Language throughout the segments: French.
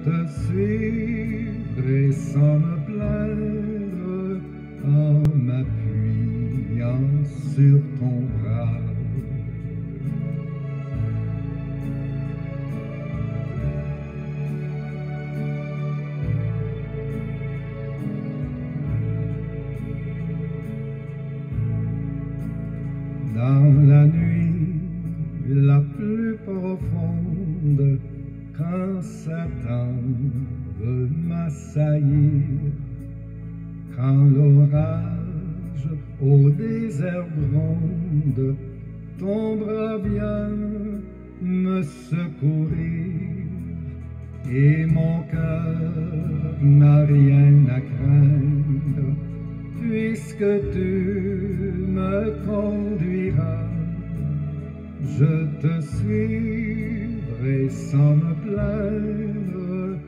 te suivrai sans me plaindre en m'appuyant sur ton bras. Dans la nuit la plus profonde, quand Satan veut m'assaillir, quand l'orage au désert gronde, ton bras vient me secourir, et mon cœur n'a rien à craindre, puisque tu me conduiras. Je te suivrai sans me plaindre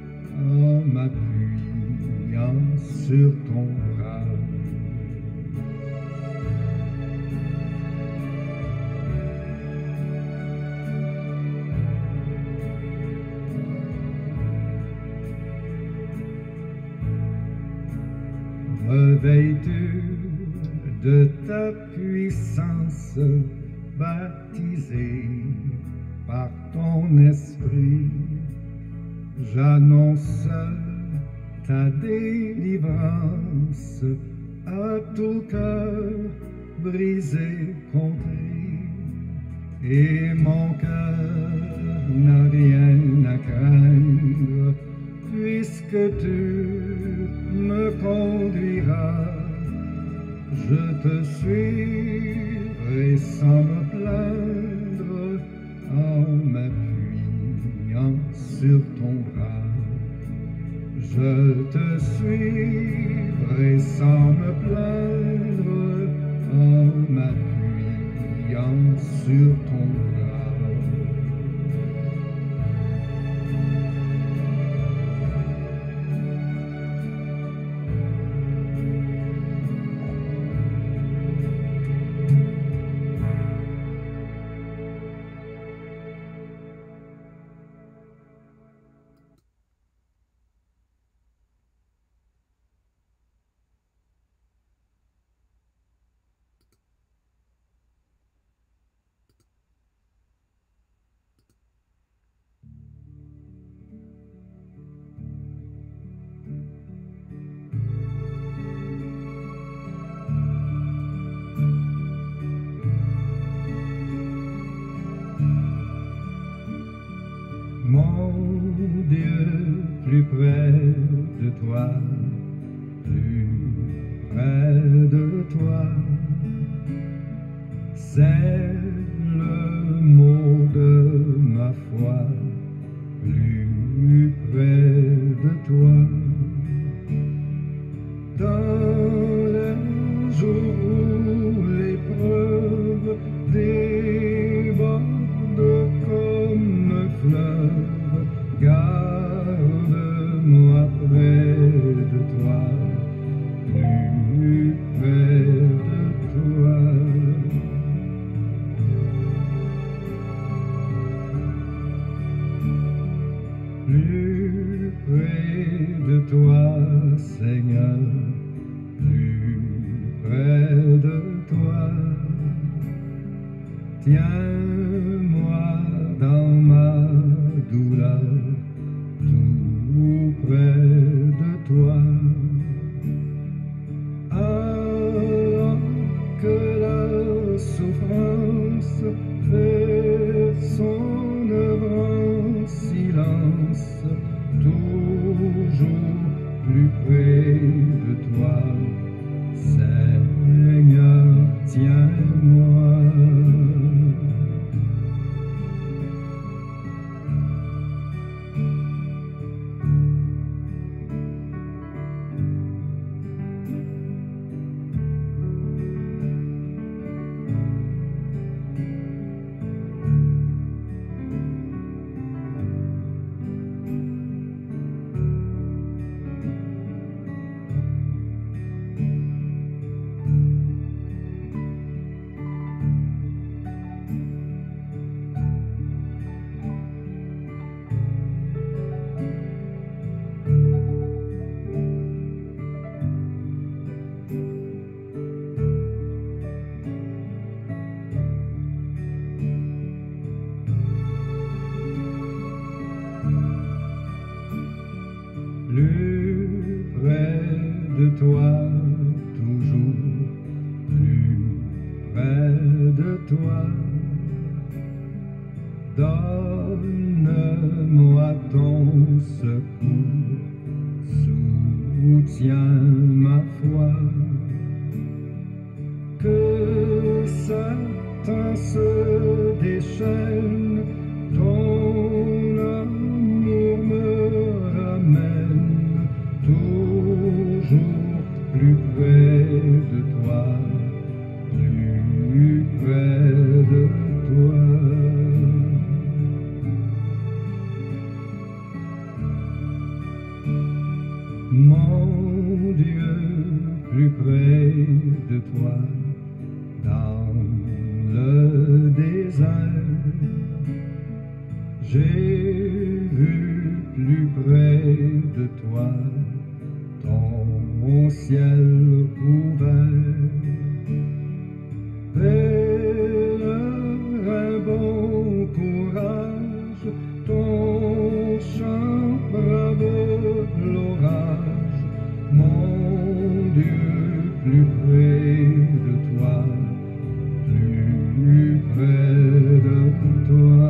en m'appuyant sur ton bras. Revêtu de ta puissance, baptisé par ton esprit, j'annonce ta délivrance à tout cœur brisé, contrit, et mon cœur n'a rien à craindre, puisque tu me conduiras. Je te suivrai sans me plaindre en m'appuyant sur ton bras. Je te suivrai sans me plaindre en m'appuyant sur ton bras. Mon Dieu, plus près de toi, plus près de toi, c'est le mot de ma foi, plus près de toi. Dans les jours où l'épreuve déborde comme un fleuve, garde-moi près de toi, plus près de toi. Plus près de toi, Seigneur, plus près de toi. Tiens-moi dans ma douleur, tout près de toi. Alors que la souffrance fait son œuvre en silence, toujours plus près de toi, Seigneur, tiens-moi. de toi, toujours plus près de toi. Donne-moi ton secours, soutiens ma foi. Que Satan se déchaîne, ton amour me ramène toujours plus près de toi, plus près de toi. Mon Dieu, plus près de toi, dans le désert, j'ai vu plus près de toi ton ciel ouvert. Pèlerin, bon courage, ton chant brave l'orage, mon Dieu, plus près de toi, plus près de toi.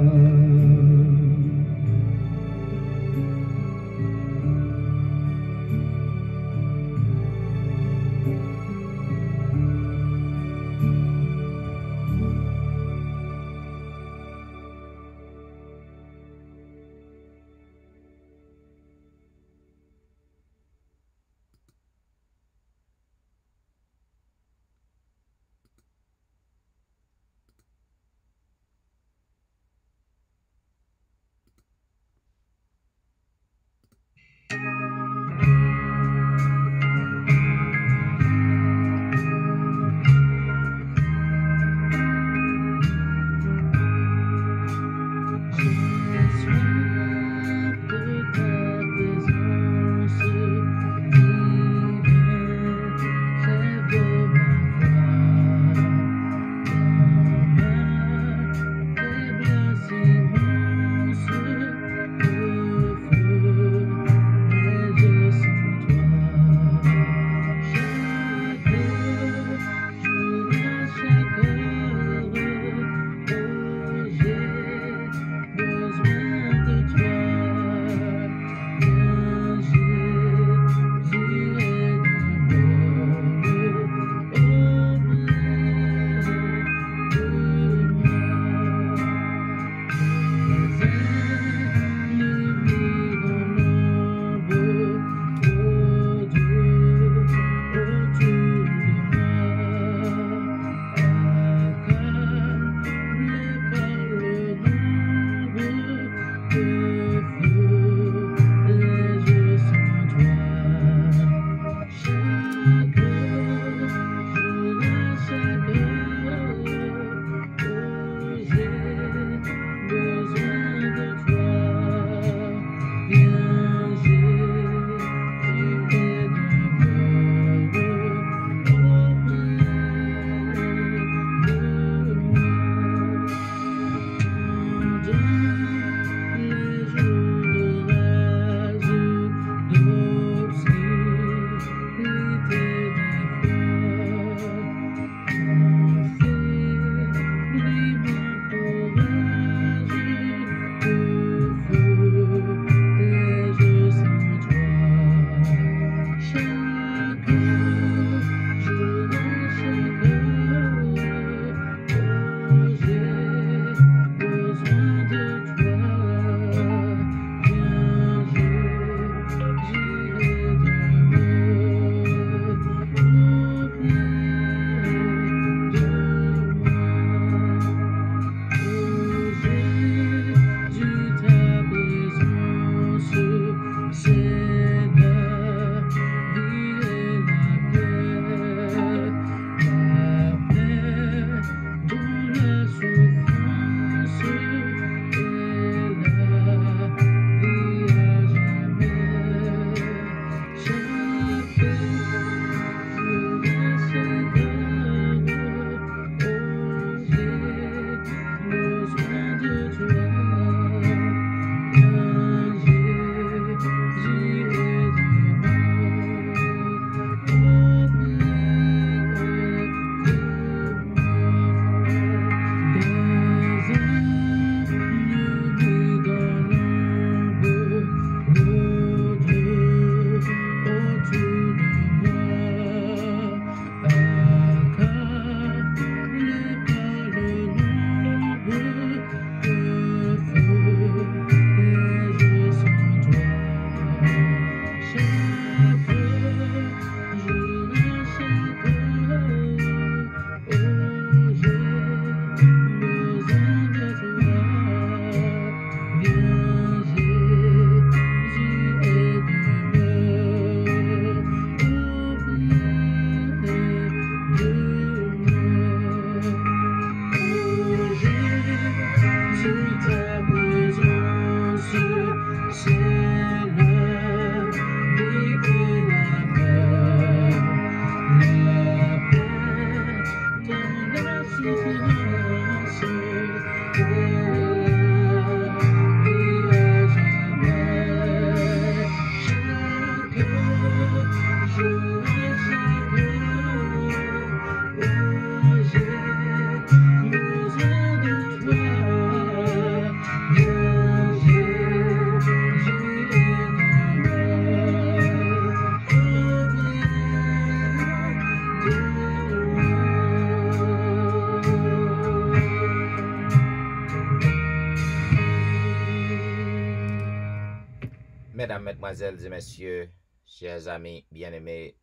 mesdemoiselles et messieurs, chers amis bien-aimés,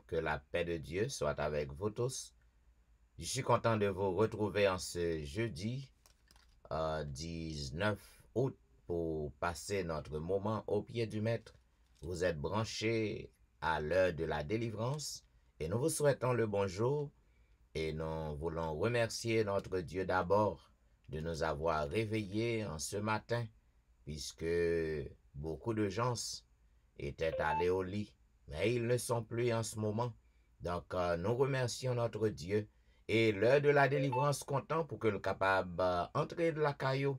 que la paix de Dieu soit avec vous tous. Je suis content de vous retrouver en ce jeudi 19 août pour passer notre moment au pied du Maître. Vous êtes branchés à l'heure de la délivrance et nous vous souhaitons le bonjour et nous voulons remercier notre Dieu d'abord de nous avoir réveillés en ce matin puisque beaucoup de gens étaient allés au lit, mais ils ne sont plus en ce moment. Donc, nous remercions notre Dieu et l'heure de la délivrance content pour que le capable entrer de la caillou,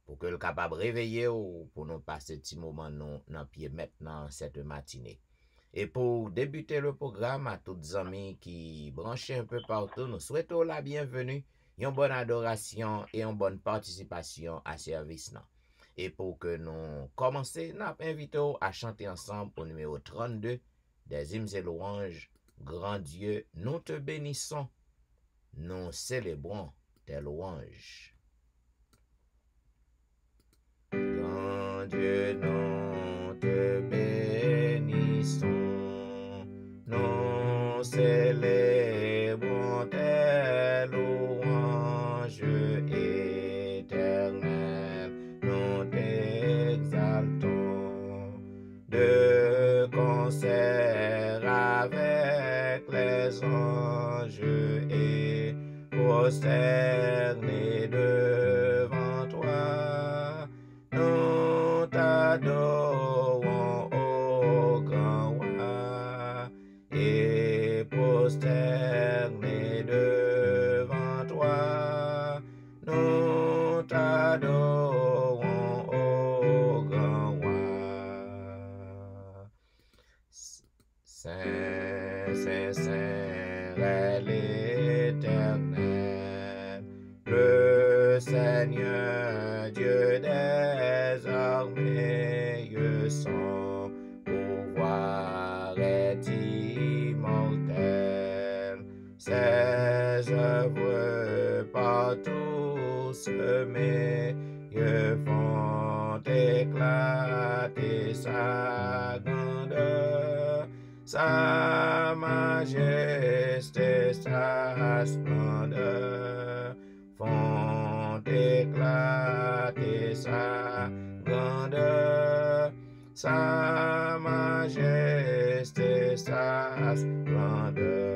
pour que le capable réveiller ou pour nous passer petit moment nous dans pied maintenant cette matinée. Et pour débuter le programme à toutes les amis qui branchent un peu partout, nous souhaitons la bienvenue, une bonne adoration et une bonne participation à service. Et pour que nous commencions, nous invitons à chanter ensemble au numéro 32 des hymnes et louanges. Grand Dieu, nous te bénissons, nous célébrons tes louanges. Grand Dieu, nous te bénissons, nous célébrons tes louanges éternelles, nous t'exaltons de concert avec les anges et prosternés devant toi. Nous t'adorons, ô grand roi, et prosternés devant toi. Nous t'adorons, ô grand roi. Saint, Saint, Saint est l'Éternel, le Seigneur Dieu des armées, son pouvoir est immortel, ses œuvres partout semées font éclater sa grandeur, sa majesté, sa splendeur font éclater sa grandeur, sa majesté, sa splendeur.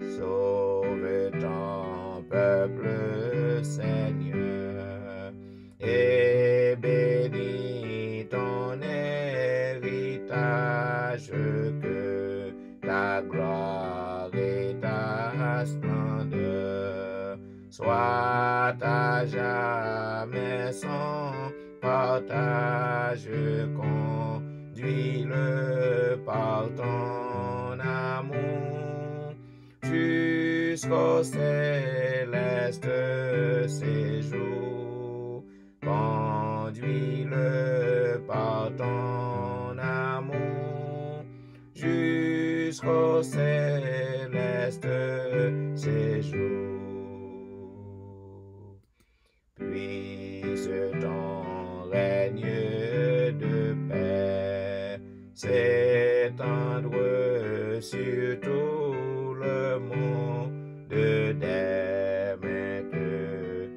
Sauve ton peuple, Seigneur, et bénis ton héritage, que ta gloire et ta splendeur soient à jamais sans partage. Conduis-le par ton amour jusqu'au céleste séjour. Conduis-le par ton amour jusqu'au céleste séjour. Puisse ton règne de paix s'étendre sur tout le monde dès maintenant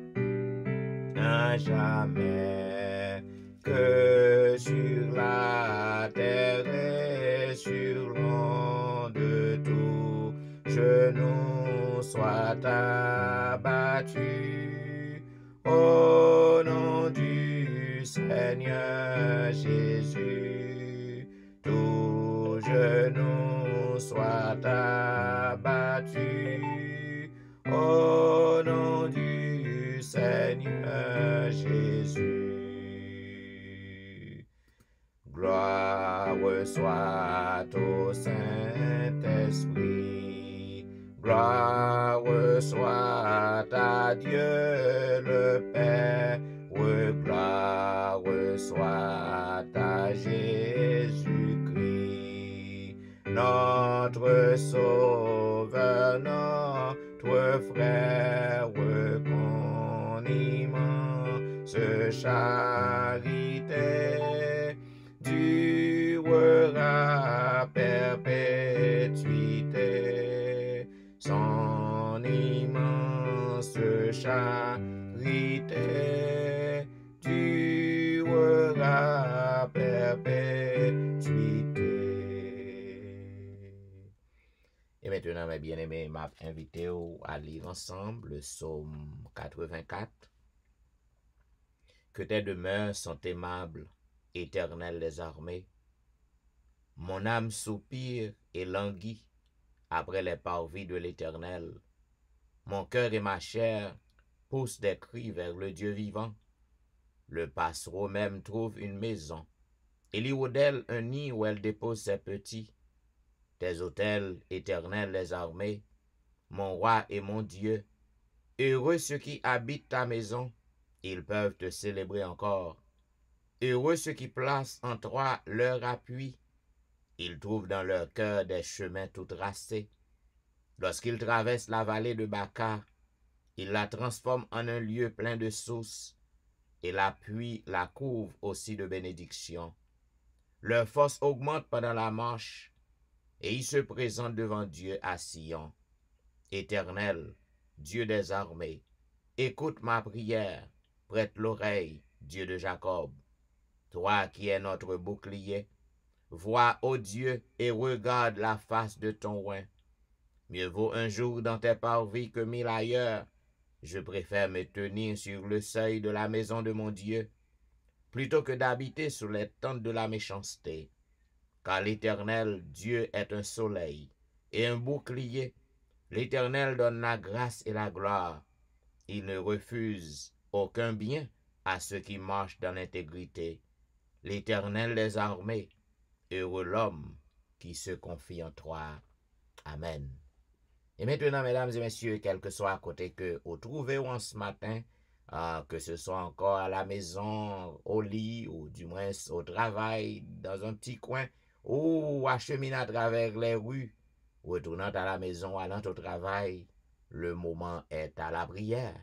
à jamais, que sur la terre et sur l'onde tout genou soit abattu au nom du Seigneur Jésus. Tout genou soit abattu au nom du Seigneur Jésus. Gloire soit au Saint-Esprit, gloire soit à Dieu le Père, gloire soit à Jésus-Christ, notre Sauveur, notre frère, qu'on immense charité durera à perpétuité. Son immense charité durera à perpétuité. Et maintenant, mes bien-aimés, m'a invité à lire ensemble le psaume 84. Que tes demeures sont aimables, Éternel des armées. Mon âme soupire et languit après les parvis de l'Éternel. Mon cœur et ma chair poussent des cris vers le Dieu vivant. Le passereau même trouve une maison, et l'hirondelle un nid où elle dépose ses petits. Tes autels, Éternel des armées, mon roi et mon Dieu, heureux ceux qui habitent ta maison, ils peuvent te célébrer encore. Heureux ceux qui placent en toi leur appui, ils trouvent dans leur cœur des chemins tout tracés. Lorsqu'ils traversent la vallée de Baca, ils la transforment en un lieu plein de sources, et l'appui la couvre aussi de bénédictions. Leur force augmente pendant la marche, et ils se présentent devant Dieu à Sion. Éternel, Dieu des armées, écoute ma prière, prête l'oreille, Dieu de Jacob. Toi qui es notre bouclier, vois, ô Dieu, et regarde la face de ton oint. Mieux vaut un jour dans tes parvis que 1000 ailleurs. Je préfère me tenir sur le seuil de la maison de mon Dieu, plutôt que d'habiter sous les tentes de la méchanceté. Car l'Éternel, Dieu, est un soleil et un bouclier. L'Éternel donne la grâce et la gloire. Il ne refuse aucun bien à ceux qui marchent dans l'intégrité. L'Éternel des armées, heureux l'homme qui se confie en toi. Amen. Et maintenant, mesdames et messieurs, quel que soit à côté que vous trouvez en ce matin, que ce soit encore à la maison, au lit, ou du moins au travail, dans un petit coin, ou acheminant à travers les rues, retournant à la maison, allant au travail, le moment est à la prière.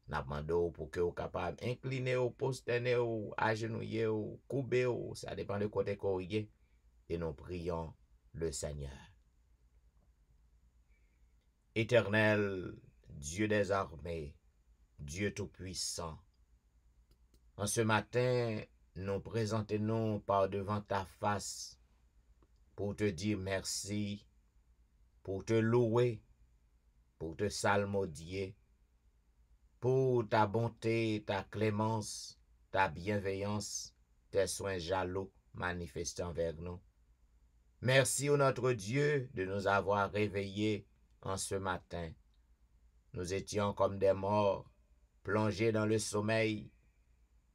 N'a demandé pour que vous capable incliner ou posterner ou agenouiller ou couper ou ça dépend de côté qu'on y est. Et nous prions le Seigneur. Éternel, Dieu des armées, Dieu tout-puissant, en ce matin, nous présentons par devant ta face pour te dire merci, pour te louer, pour te salmodier, pour ta bonté, ta clémence, ta bienveillance, tes soins jaloux manifestés envers nous. Merci, ô notre Dieu, de nous avoir réveillés en ce matin. Nous étions comme des morts, plongés dans le sommeil,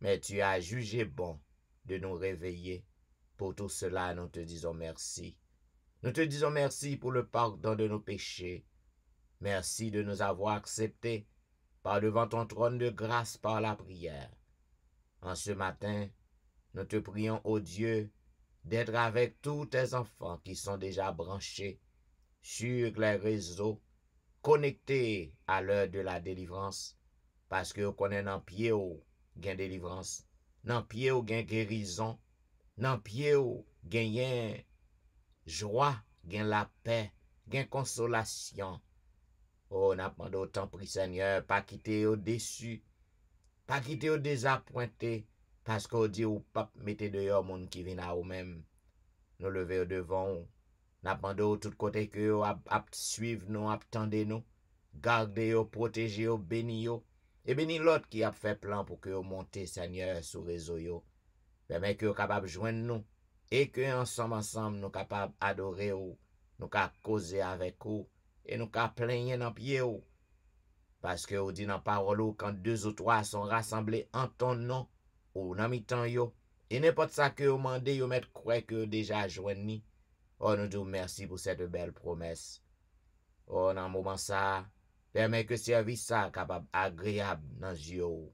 mais tu as jugé bon de nous réveiller. Pour tout cela, nous te disons merci. Nous te disons merci pour le pardon de nos péchés. Merci de nous avoir acceptés par devant ton trône de grâce par la prière. En ce matin, nous te prions, ô Dieu, d'être avec tous tes enfants qui sont déjà branchés sur les réseaux, connectés à l'heure de la délivrance, parce que vous connaissez dans pied où gain délivrance, dans pied où gain guérison, dans pied où gain joie, gain la paix, gain consolation. Oh, n'a pas d'autant pris Seigneur, pas quitter au déçu, pas quitter au désappointé, parce qu'on dit ou pas mettez dehors monde qui vient à vous-même. Nous lever au devant, n'a pas de tout côté que vous suivre nous, attendez nous, gardez vous, protégez vous, bénis vous, et bénis l'autre qui a fait plan pour que vous montez Seigneur sur réseau yo. Permet que vous capable joindre nous, et que ensemble nous capable adorer ou, nous capable causer avec vous, et nous capable plaigner dans pied ou. Parce que vous dit dans parole ou, quand 2 ou 3 sont rassemblés en ton nom, ou dans mi-temps yo, et n'importe ça que vous demandez, vous mettez croire que vous déjà joindre. Oh, nous disons merci pour cette belle promesse. Oh, dans un moment ça, permet que service ça capable agréable dans les yeux.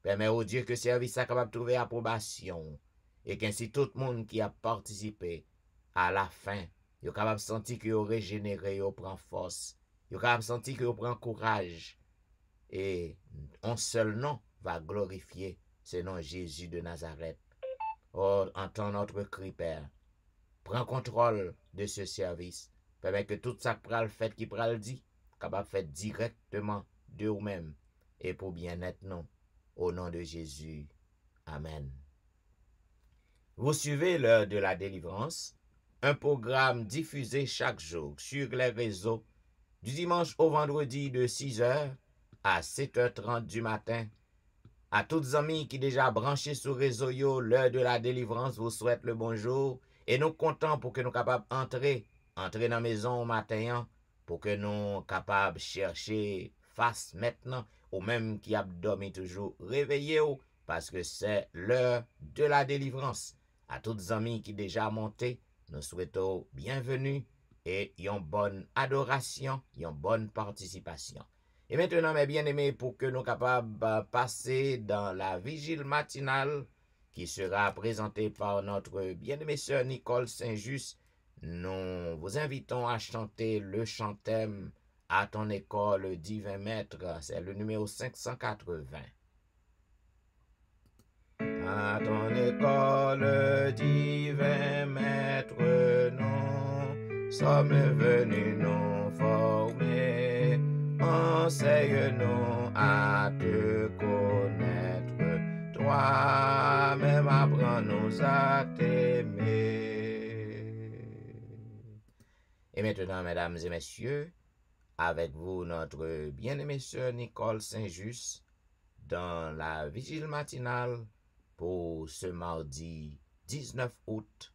Permet au Dieu que service ça capable trouver approbation. Et qu'ainsi tout le monde qui a participé à la fin, il est capable de sentir que vous régénéré, vous prend force. Il est capable de sentir que vous prend courage. Et un seul nom va glorifier c'est non Jésus de Nazareth. Oh, entends notre cri, Père. Prends contrôle de ce service. Permets que tout ça pral fait qui pral dit, capable fait directement de vous-même et pour bien-être nous. Au nom de Jésus. Amen. Vous suivez l'heure de la délivrance, un programme diffusé chaque jour sur les réseaux du dimanche au vendredi de 6h à 7h30 du matin. À toutes les amis qui déjà branchés sur réseau yo, l'heure de la délivrance vous souhaite le bonjour et nous comptons pour que nous capables entrer dans la maison au matin pour que nous capables chercher face maintenant ou même qui a dormi toujours réveillé parce que c'est l'heure de la délivrance. À toutes les amis qui déjà monté, nous souhaitons bienvenue et une bonne adoration, une bonne participation. Et maintenant, mes bien-aimés, pour que nous capables de passer dans la vigile matinale qui sera présentée par notre bien-aimée sœur Nicole Saint-Just, nous vous invitons à chanter le chant-thème à ton école divin maître. C'est le numéro 580. À ton école divin maître, nous sommes venus nous former. Enseigne-nous à te connaître, toi-même apprends-nous à t'aimer. Et maintenant, mesdames et messieurs, avec vous, notre bien-aimée sœur Nicole Saint-Just, dans la vigile matinale pour ce mardi 19 août,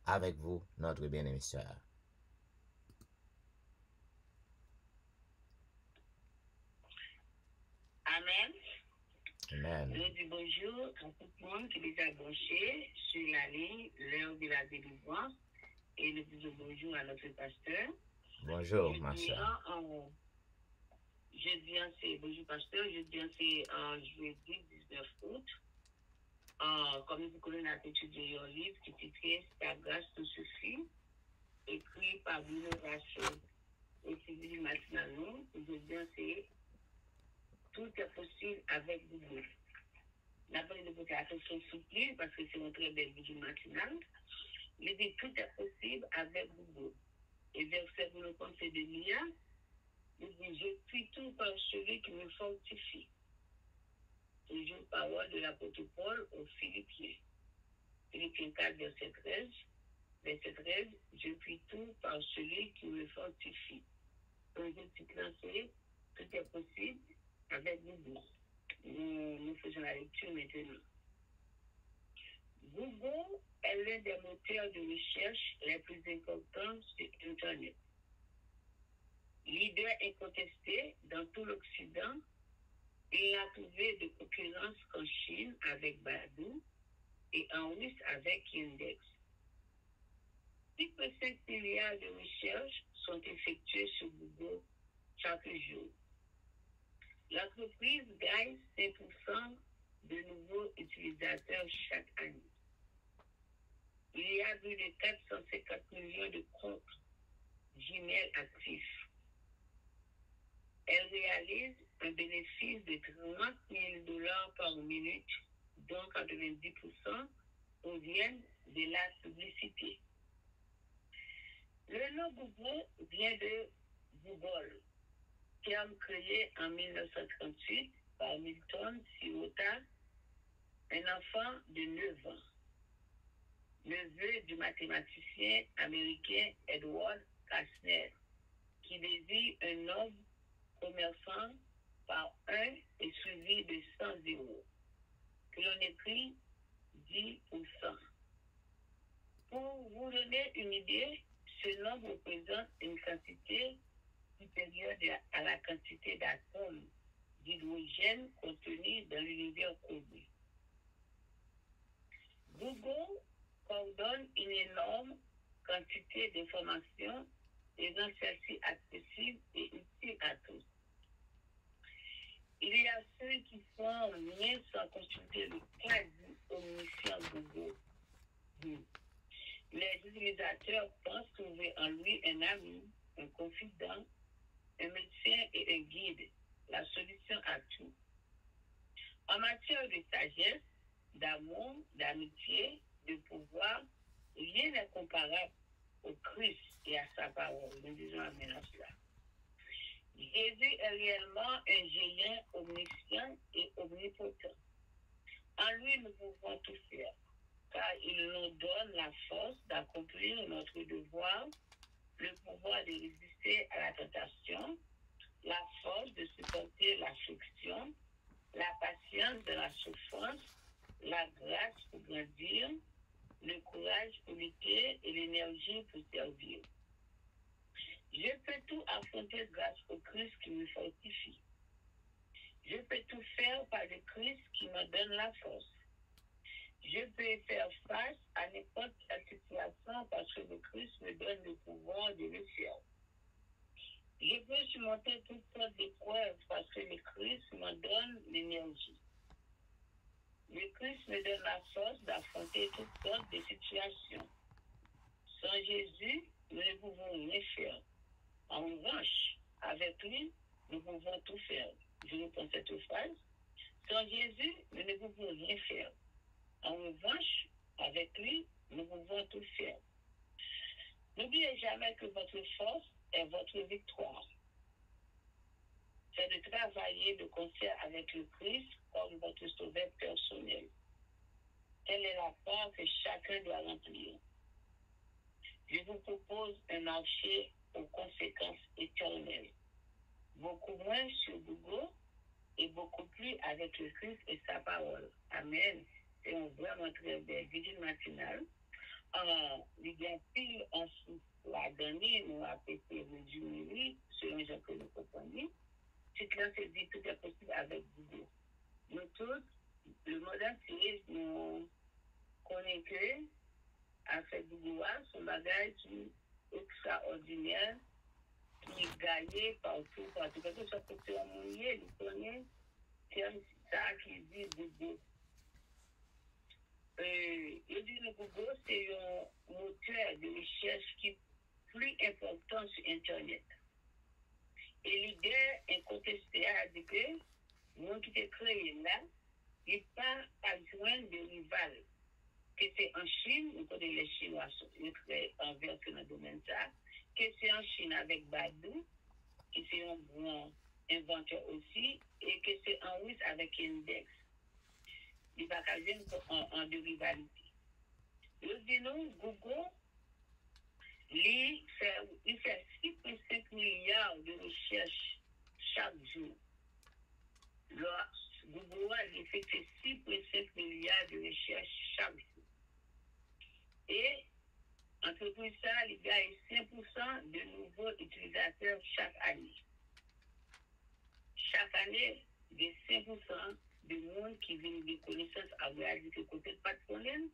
avec vous, notre bien-aimée sœur. Amen. Amen. Je dis bonjour à tout le monde qui est déjà branché sur la ligne, l'heure de la délivrance. Et nous disons bonjour à notre pasteur. Bonjour, ma soeur. Bonjour pasteur, c'est jeudi 19 août. Comme vous connaissez, on a étudié un livre qui est titré Ta grâce te suffit, écrit par Bruno Rachel. Et c'est du matinal, nous, c'est tout est possible avec Google. La bonne de porter attention soutenue parce que c'est une très belle vidéo matinale. Il dit tout est possible avec Google. Et verset pour le compte c'est de l'IA. Il dit je puis tout par celui qui me fortifie. Toujours une parole de l'apôtre Paul aux Philippiens. Philippiens 4, verset 13. Verset 13, je puis tout par celui qui me fortifie. Donc, je suis lancé, tout est possible avec Google. Nous faisons la lecture maintenant. Google est l'un des moteurs de recherche les plus importants sur Internet. Leader incontesté dans tout l'Occident, il a trouvé de concurrence en Chine avec Baidu et en Russe avec Yandex. 6,5 milliards de recherches sont effectuées sur Google chaque jour. L'entreprise gagne 5% de nouveaux utilisateurs chaque année. Il y a plus de 450 millions de comptes Gmail actifs. Elle réalise un bénéfice de $30,000 par minute, dont 90% proviennent de la publicité. Le nom Google vient de Google, terme créé en 1938 par Milton Sirota, un enfant de 9 ans, neveu du mathématicien américain Edward Kastner, qui désigne un homme commerçant par 1 et suivi de 100 zéros, que l'on écrit 10%. Pour vous donner une idée, ce nombre représente une quantité supérieure à la quantité d'atomes d'hydrogène contenus dans l'univers connu. Google coordonne une énorme quantité d'informations et rend celle-ci accessible et utile à tous. Il y a ceux qui font rien sans consulter le quasi omniscient Google. Les utilisateurs pensent trouver en lui un ami, un confident, un médecin et un guide, la solution à tout. En matière de sagesse, d'amour, d'amitié, de pouvoir, rien n'est comparable au Christ et à sa parole. Nous disons amen à cela. Jésus est réellement un géant omniscient et omnipotent. En lui, nous pouvons tout faire, car il nous donne la force d'accomplir notre devoir, le pouvoir de résister à la tentation, la force de supporter l'affliction, la patience de la souffrance, la grâce pour grandir, le courage pour lutter et l'énergie pour servir. Je peux tout affronter grâce au Christ qui me fortifie. Je peux tout faire par le Christ qui me donne la force. Je peux faire face à n'importe quelle situation parce que le Christ me donne le pouvoir de le faire. Je peux surmonter toutes sortes d'épreuves parce que le Christ me donne l'énergie. Le Christ me donne la force d'affronter toutes sortes de situations. Sans Jésus, nous ne pouvons rien faire. En revanche, avec lui, nous pouvons tout faire. Je reprends cette phrase. Sans Jésus, nous ne pouvons rien faire. En revanche, avec lui, nous pouvons tout faire. N'oubliez jamais que votre force est votre victoire. C'est de travailler de concert avec le Christ comme votre sauveur personnel. Telle est la part que chacun doit remplir. Je vous propose un marché aux conséquences éternelles. Beaucoup moins sur Google et beaucoup plus avec le Christ et sa parole. Amen. C'est un vraiment très belle vigile matinale. Il y a pile ensuite la dernière, nous avons fait résumer selon ce que nous comprenons. C'est là c'est dit tout est possible avec Google. Nous tous, le modèle c'est nous connaissons que avec Google, son bagage qui est extraordinaire, qui est gagné partout. Parce que ce côté au monde, nous connaissons ça qui dit Google. Il dit que Google, c'est un moteur de recherche qui est plus important sur Internet. Et l'idée incontestée a dit que nous qui sommes créés là, il n'y a pas besoin de rival. Que c'est en Chine, nous connaissons les Chinois sont très enversés dans le domaine ça, que c'est en Chine avec Baidu, qui c'est un grand inventeur aussi, et que c'est en Russe avec Index. Il va caser en de rivalité. Nous disons, Google, il fait 6,5 milliards de recherches chaque jour. Google il fait 6,5 milliards de recherches chaque jour. Et entreprise ça, il gagne 5% de nouveaux utilisateurs chaque année. Chaque année, il y a 5% de monde qui viennent de connaissances à réaliser côté de patronne.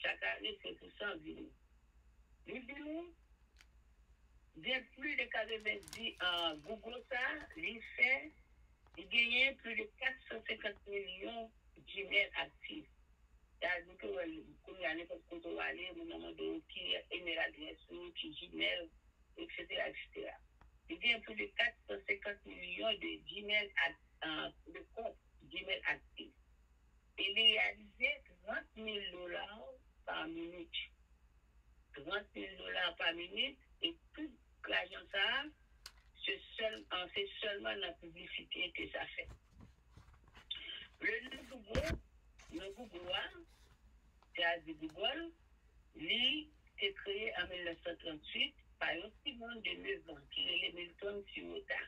Chaque année, 5% viennent. Nous disons, bien plus de 90 Google ça, il gagne plus de 450 millions d'emails actifs. C'est-à-dire que comme il y a n'importe quoi on va aller, on demande qui est email adresse, qui Gmail, etc., etc. Il gagne plus de 450 millions de Gmail de comptes Gmail actifs. Et il réalisait $30,000 par minute. $30,000 par minute et tout l'argent ça, c'est seulement la publicité que ça fait. Le Google, c'est-à-dire Google, lui, s'est créé en 1938 par un petit monde de 9 ans qui est Milton Simota.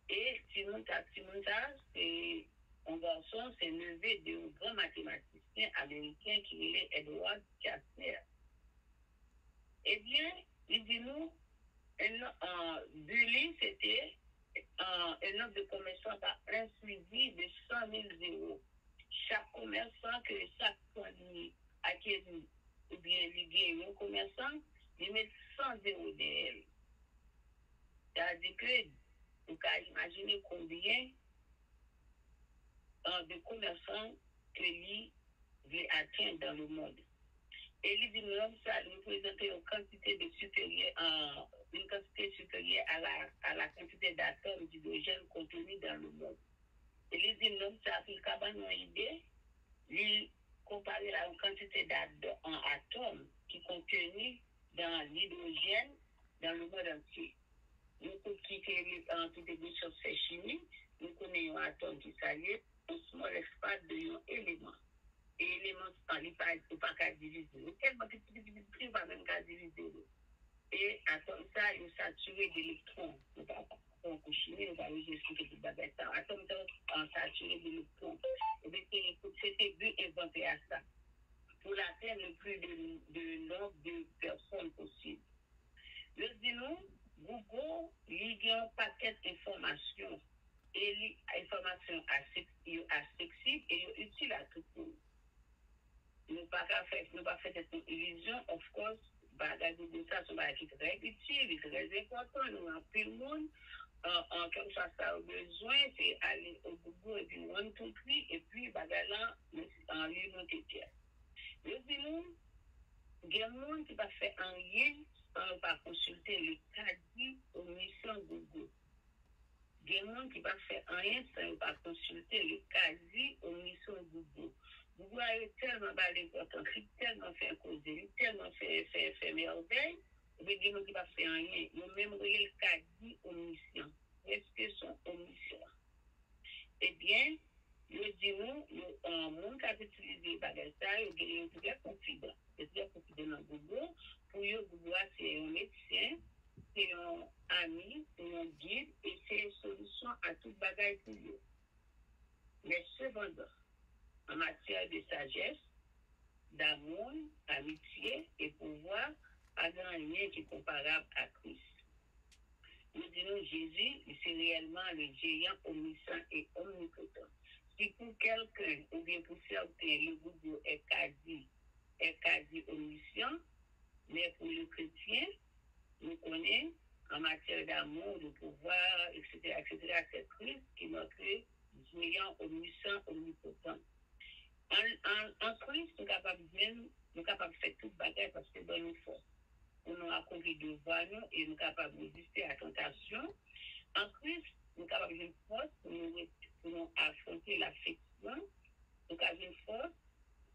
Et Simota, c'est un garçon, c'est levé d'un grand mathématicien américain qui est Edward Kastner. Eh bien, il dit nous, Bully, c'était un nombre de commerçants par un suivi de 100,000 €. Chaque commerçant que chaque famille acquérit ou bien ligué un commerçant, il met 100 € d'elle. C'est-à-dire que vous pouvez imaginer combien de commerçants que lui veut atteindre dans le monde. Et il dit même ça représente une quantité supérieure à la quantité d'atomes d'hydrogène contenus dans le monde. Et les dinomes, ça a pris une idée, lui comparer la quantité d'atomes qui contenus dans l'hydrogène dans le monde entier. Nous pouvons quitter des choses chimiques, nous connaissons un atome qui s'allie, un small espace de un élément. Et l'élément, il ne peut pas diviser. Tellement petit, il ne va même pas diviser. Et atome ça, il est saturé d'électrons. Nous ne pouvons pas chimie, nous ne pouvons pas expliquer tout bagage. Atome ça, saturé d'électrons. Et c'était but inventé à ça. Pour atteindre le plus de nombre de personnes possible. Le dis-nous, Google, il y a un paquet d'informations. Et l'information accessible et utile à tout le monde. Nous pas faire cette illusion, of course, bagage de ça, c'est un qui très utile, très important, nous en tout le monde. Comme ça a besoin, c'est aller au Google et puis one, two, three, et puis bagage là, en ligne monter pièce. Nous disons, il y a des gens qui va faire un lien sans pas consulter le caddie aux missions Google. Il y a des gens qui va faire un lien sans pas consulter le caddie aux missions Google. Google a tellement d'importance, tellement fait causer, tellement fait merveille, mais il y a des gens qui va faire un lien. Ils ont même relié le caddie aux missions. Est-ce que sont aux missions? Eh bien, je dis nous, mon qui a utilisé bagage ça, il y a plusieurs confidents. Plusieurs confidents dans Google. Pour eux, Google, c'est un médecin, c'est un ami, c'est un guide, et c'est une solution à tout bagage pour eux. Mais cependant, en matière de sagesse, d'amour, amitié et pouvoir, pas grand lien qui est comparable à Christ. Nous disons Jésus, c'est réellement le géant omniscient et omnipotent. Si pour quelqu'un ou bien pour certains, le Google est quasi omniscient, mais pour le chrétien, nous connaissons en matière d'amour, de pouvoir, etc., c'est Christ qui est notre géant omniscient, omnipotent. En Christ, nous sommes capables de faire toute bagaille parce que dans nous force. On a accompli devoir nous et nous sommes capables de résister à la tentation. En Christ, nous sommes capables d'une force pour nous affronter l'affection. Nous avons une force,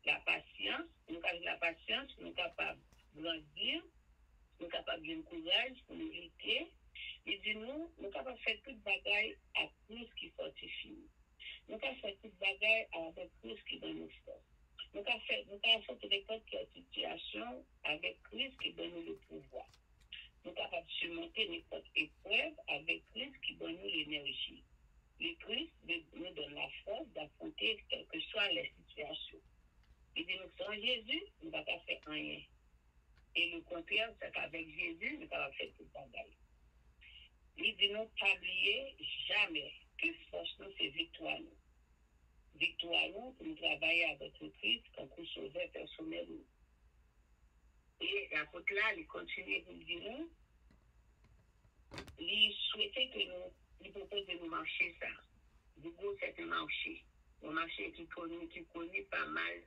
la patience. Nous avons la patience, nous sommes capables de grandir. Nous sommes capables d'un courage pour nous lutter. Et dit nous sommes capables de faire toute bagaille à Christ qui fortifie. Nous sommes capables de faire toute bagaille avec Christ qui donne nous force. Nous avons fait n'importe quelle situation avec Christ qui donne nous le pouvoir. Nous sommes capables de surmonter n'importe épreuve avec Christ qui donne nous l'énergie. Le Christ nous donne la force d'affronter quelles que soient les situations. Il dit nous sans Jésus, nous ne pouvons pas faire rien. Et le contraire, c'est qu'avec Jésus, nous pouvons faire tout le bagage. Il dit nous pas oublier jamais que force nous, c'est victoire nous. Victoire nous pour nous travailler avec le Christ comme pour sauver personnel. Et l'apôtre là, il continue pour dire nous, il souhaitait que il propose de nous marcher ça. Du coup, c'est un marché. Un marché qui connaît pas mal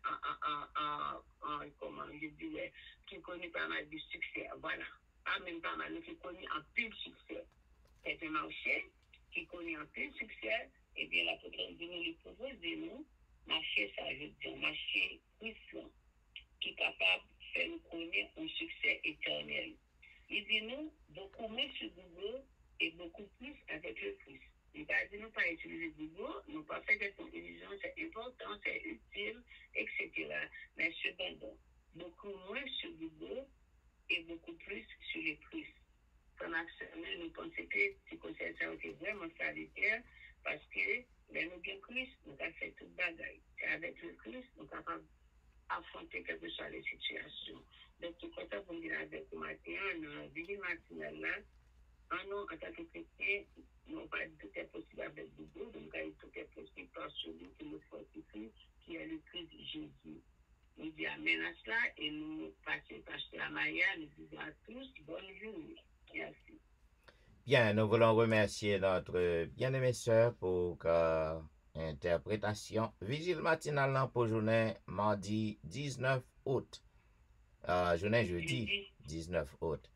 comment je dirais, qui connaît pas mal de succès. Voilà. Pas même pas mal, mais qui connaît un peu de succès. C'est un marché qui connaît un peu de succès. Et bien, l'apôtre dit nous, il propose de nous marcher ça, je dis, un marché puissant, qui est capable de faire nous connaître un succès éternel. Il dit nous, beaucoup moins sur Google et beaucoup plus avec le Christ. Il va dire nous pas utiliser Google, nous pas faire des illusions, c'est important, c'est utile, etc. Mais cependant, beaucoup moins sur Google et beaucoup plus sur le Christ. Comme actuellement, nous pensons que ce conseil ça été vraiment salutaire parce que nous avons Christ, nous avons fait toute bagaille. Et avec le Christ, nous sommes capables affronter quelles que soient les situations. Donc, tout ça pour me dire avec vous matin, dans la vie matinale là, nous, en tant que chrétiens, nous pas dit tout est possible avec Google, donc tout est possible par celui qui nous fortifie, qui est le Christ Jésus. Nous disons amen à cela et nous passons pasteur Amaya, nous disons à tous bonne journée. Merci. Bien, nous voulons remercier notre bien-aimée sœur pour interprétation. Vigile matinale pour journée mardi 19 août. Journée jeudi 19 août.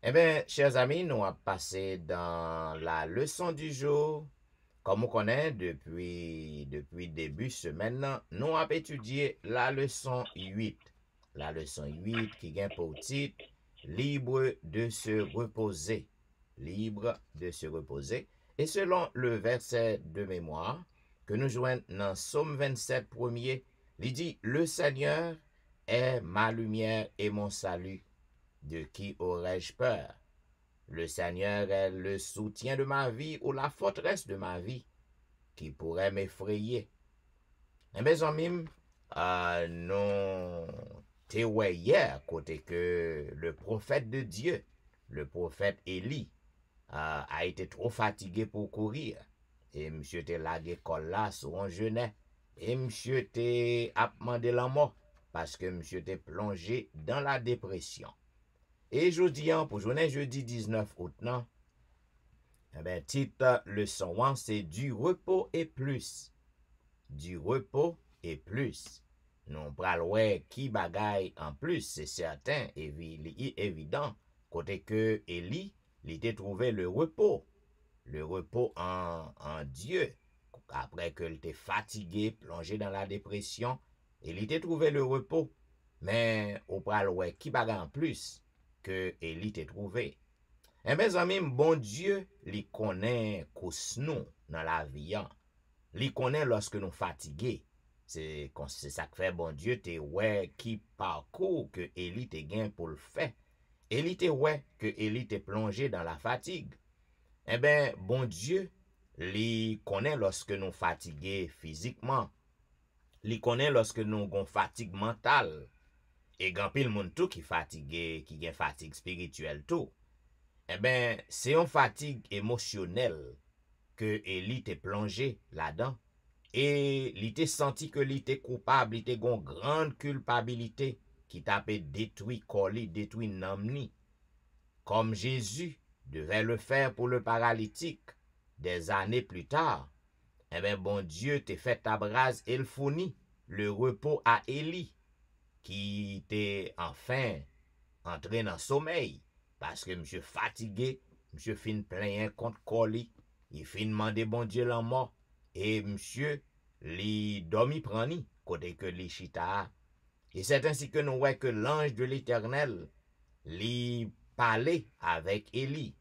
Eh bien, chers amis, nous allons passer dans la leçon du jour Comme on connaît depuis début semaine, nous avons étudié la leçon 8. La leçon 8 qui vient pour titre Libre de se reposer. Libre de se reposer. Et selon le verset de mémoire que nous joignons dans Psaume 27 premier, il dit Le Seigneur est ma lumière et mon salut. De qui aurais-je peur? Le Seigneur est le soutien de ma vie ou la forteresse de ma vie qui pourrait m'effrayer. Et mes amis, nous t'es hier côté que le prophète de Dieu, le prophète Élie, a été trop fatigué pour courir. Et monsieur te lagué col là sur un genet. Et monsieur te a demandé la mort parce que monsieur te plongé dans la dépression. Et jeudi, pour journée jeudi 19 août, non? Eh bien, titre leçon 1, c'est du repos et plus. Du repos et plus. Nous pral qui bagaille en plus, c'est certain, évident, côté que Élie, il était trouvé le repos en Dieu. Après que il était fatigué, plongé dans la dépression, il était trouvé le repos. Mais au pral qui bagaille en plus que Élie t'est trouvé. Et mes amis, bon Dieu, il connaît nous dans la vie. Il connaît lorsque nous fatigués. C'est ça que fait bon Dieu, te qui parcours que Élie te gain pour le faire. Élie te que Élie te plongé dans la fatigue. Eh bien, bon Dieu, il connaît lorsque nous fatigués physiquement. Il connaît lorsque nous avons fatigue mentale. Et grand pile moun tout qui fatigué, qui gen fatigue spirituelle tout. Eh ben, c'est une fatigue émotionnelle que Élie t'est plongé là-dedans. Et il t'est senti que il était coupable, il était une grande culpabilité qui t'a détruit Coli, détruit Namni. Comme Jésus devait le faire pour le paralytique des années plus tard. Eh ben, bon Dieu t'est fait ta brase et le fournit le repos à Élie, qui était enfin entré dans le sommeil. Parce que monsieur fatigué, monsieur fin plein contre Coli, il fin demander bon Dieu la mort, et monsieur li dormi prani, côté que li chita. Et c'est ainsi que nous voyons que l'ange de l'Éternel li parlait avec Élie.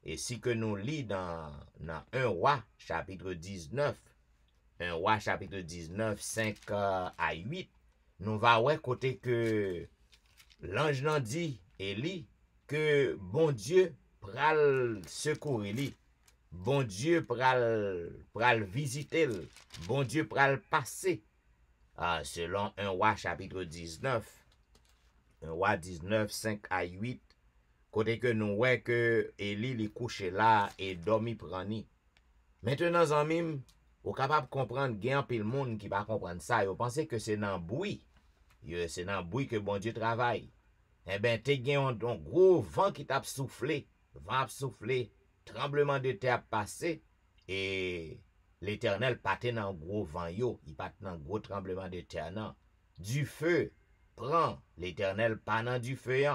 Et si que nous lit dans 1 roi chapitre 19, 1 roi chapitre 19, 5 à 8, nous va voir côté que l'ange nan dit Élie que bon Dieu pral secourir li. Bon Dieu pral visiter, bon Dieu pral passer. Selon 1 roi chapitre 19, 1 roi 19, 5 à 8, côté que nous voyons que Élie li couché là et dormi prani. Maintenant, amis, vous capable de comprendre qu'il y a un peu de monde qui va comprendre ça. Vous pensez que c'est dans le bruit. C'est dans le bruit que bon Dieu travaille. Eh bien, tu as un gros vent qui t'a soufflé. Vent a soufflé. Tremblement de terre passé. Et l'Éternel patte dans un gros vent. Il patte dans un gros tremblement de terre. Non. Du feu prend l'Éternel pas dans du feu.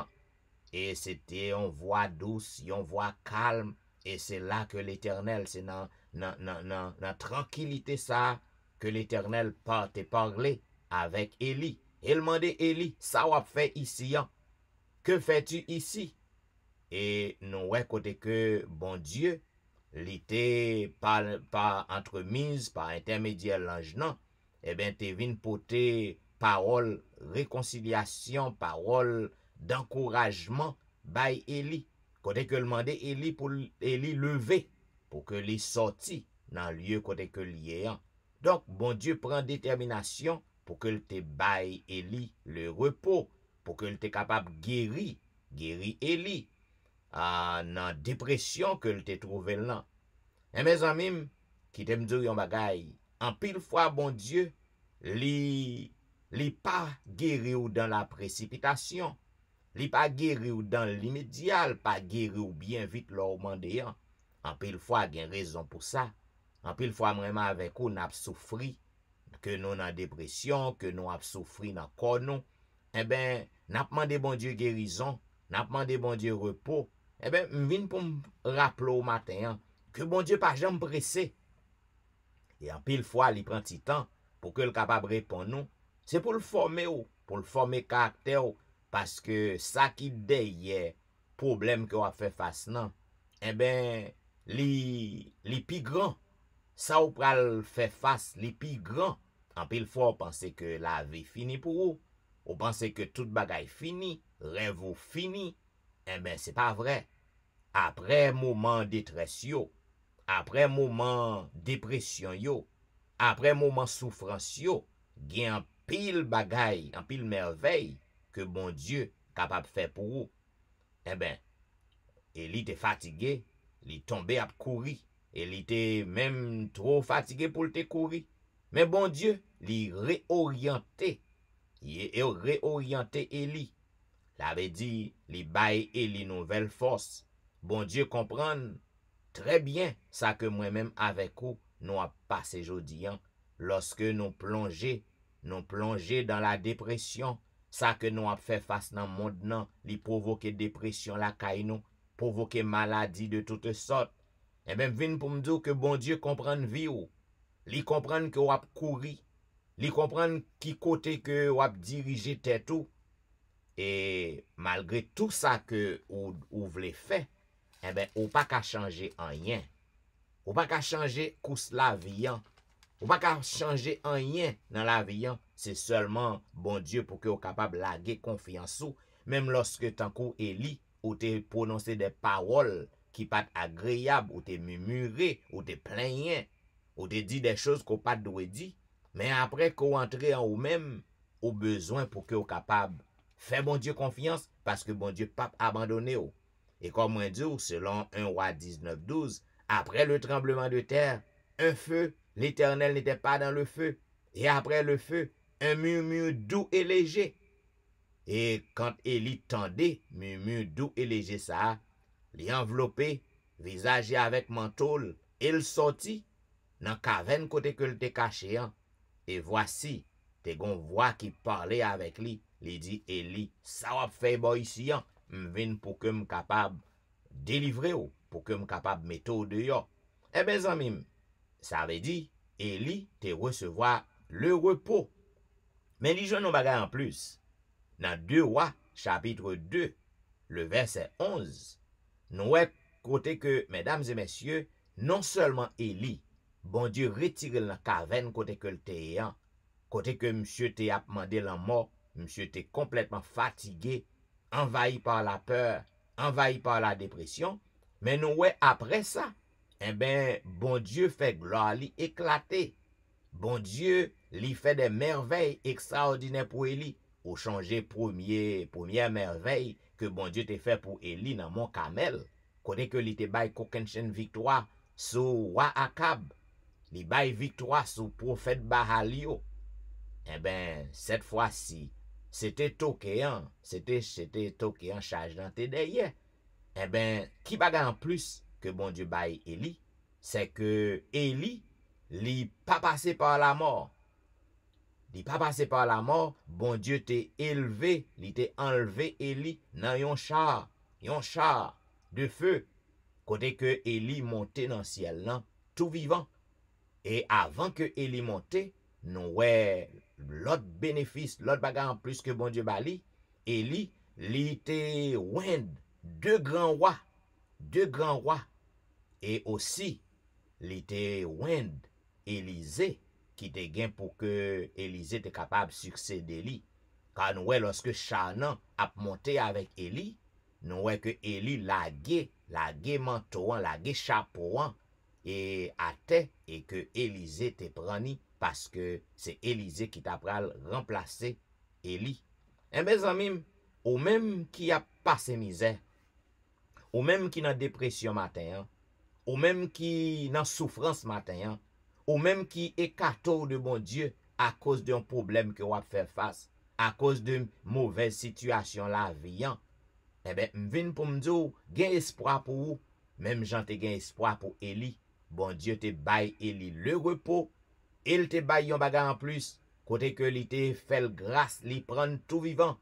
Et c'était une voix douce, une voix calme. Et c'est là que l'Éternel, c'est dans tranquillité ça, que l'Éternel te parlé avec Élie. Il demandait Élie, ça va fait ici, hein? Que fais-tu ici? Et nous voyons côté que bon Dieu, l'était par entremise, par intermédiaire l'ange, non? Eh bien, te vin porter parole réconciliation, parole d'encouragement, by Élie. Côté que le demandait Élie pour Élie lever, pour que les sorti dans le lieu côté que lié. Donc, bon Dieu prend détermination pour que te baille Élie le repos, pour que te capable guérir Élie dans dépression que te trouvé là. Et mes amis, qui t'aiment dire yon bagay, en pile fois bon Dieu, li pas guéri ou dans la précipitation, li pas guéri ou dans l'immédiat, pas guéri ou bien vite leur mandé. En pile fois gen raison pour ça. En pile fois vraiment avec ou n'a souffri que nous dans dépression, que nous a souffri dans corps nous. Eh ben, n'a demandé bon Dieu guérison, n'a demandé bon Dieu repos. Eh ben, m'vin pour me rappeler au matin que bon Dieu pas jamais pressé. Et en pile fois, il prend petit temps pour que le capable répondre nous. C'est pour le former, pour le former caractère, parce que ça qui derrière problème que on a fait face non, eh ben, li pi grand. Ça ou pral faire face, li pi grand. En pile fois, on pense que la vie fini pour vous. On pense que toute bagaille fini, rêve ou fini. Eh ben, c'est pas vrai. Après moment détresse yo, après moment dépression yo, après moment souffrance yo, gen un pile bagay, un pile merveille que bon Dieu capable faire pour vous. Eh ben, il était fatigué, il tombé à courir, il était même trop fatigué pour te courir. Mais bon Dieu, il réorienté, Eli. L'avait dit, il baille Eli nouvelle force. Bon Dieu comprend très bien ça que moi-même avec vous, nous a passé aujourd'hui, lorsque nous plongeons dans la dépression, ça que nous a fait face dans le monde, non, li provoquer dépression la caille nous, provoquer maladie de toutes sortes. Et bien, vin pour me dire que bon Dieu comprend vie ou, li comprend que vous avez couru, li comprend qui côté que vous avez dirigé tête ou, et malgré tout ça que vous voulez faire, eh ben, ou pas qu'à changer rien. Ou pas qu'à changer course la vie. Ou pas qu'à changer rien dans la vie. C'est seulement bon Dieu pour que vous capable laguer confiance ou. Même lorsque tant qu'on Eli, ou te prononcé des paroles qui pas agréables, ou te murmuré, ou te plaigné, ou te dit des choses qu'on pas doit dire. Mais après qu'on entre en ou même, au besoin pour que vous capable faire bon Dieu confiance, parce que bon Dieu pas abandonné ou. Et comme on dit, selon 1 roi 19:12, après le tremblement de terre, un feu, l'Éternel n'était pas dans le feu. Et après le feu, un murmure doux et léger. Et quand Élie tendait, murmure doux et léger ça, l'y enveloppé, visagé avec manteau, il sortit dans caverne côté que l'était caché. Et voici, t'es gon voix qui parlait avec lui. Il dit, Élie, ça va faire bon ici, m'vin pour que m capable délivrer ou, pour que m capable mettre au dehors. Eh ben, zamim, ça veut dire, Élie te recevoir le repos. Mais li joue bagay en plus. Dans 2 Rois, chapitre 2, le verset 11, nous côté que, mesdames et messieurs, non seulement Élie, bon Dieu retire la caverne côté que le téyan, côté que monsieur te a demandé la mort, monsieur te complètement fatigué, envahi par la peur, envahi par la dépression, mais nous après ça, eh ben, bon Dieu fait gloire li éclater. Bon Dieu li fait des merveilles extraordinaires pour Élie, ou changer première merveille que bon Dieu te fait pour Élie dans mon Carmel, côté que li te bail kokenchen victoire sur roi Akab, li bail victoire sur prophète Bahalio. Eh ben, cette fois-ci, c'était Tokéan, c'était Tokéan charge dans tes derrière. Eh ben, qui bagarre en plus que bon Dieu baille Élie, c'est que Élie, li pas passé par la mort. Li pas passé par la mort, bon Dieu t'est élevé, li t'est enlevé Élie dans yon char de feu, côté que Élie montait dans le ciel là, tout vivant. Et avant que Élie montait, nous l'autre bénéfice, l'autre bagarre en plus que bon Dieu bali, Élie, li était deux grands rois, et aussi, li était Élisée, qui te gain pour que Élisée était capable de succéder lui. Car nous lorsque Chanan a monté avec Élie, nous que Élie lagué manteau, lagué chapeau, et à terre, et que Élisée te preni parce que c'est Élisée qui t'a remplacé Élie. Et mes amis, ou même qui a passé misère, ou même qui n'a dépression matin, ou même qui n'a souffrance matin, ou même qui est cateau de bon Dieu à cause d'un problème que vous faire face, à cause de mauvaise situation la vie, eh ben, m'vin pour m'dire, gen espoir pour vous, même j'en te gen espoir pour Élie. Bon Dieu te baille Élie le repos, il te baille yon bagarre en plus, côté que li te fait grâce, li prend tout vivant.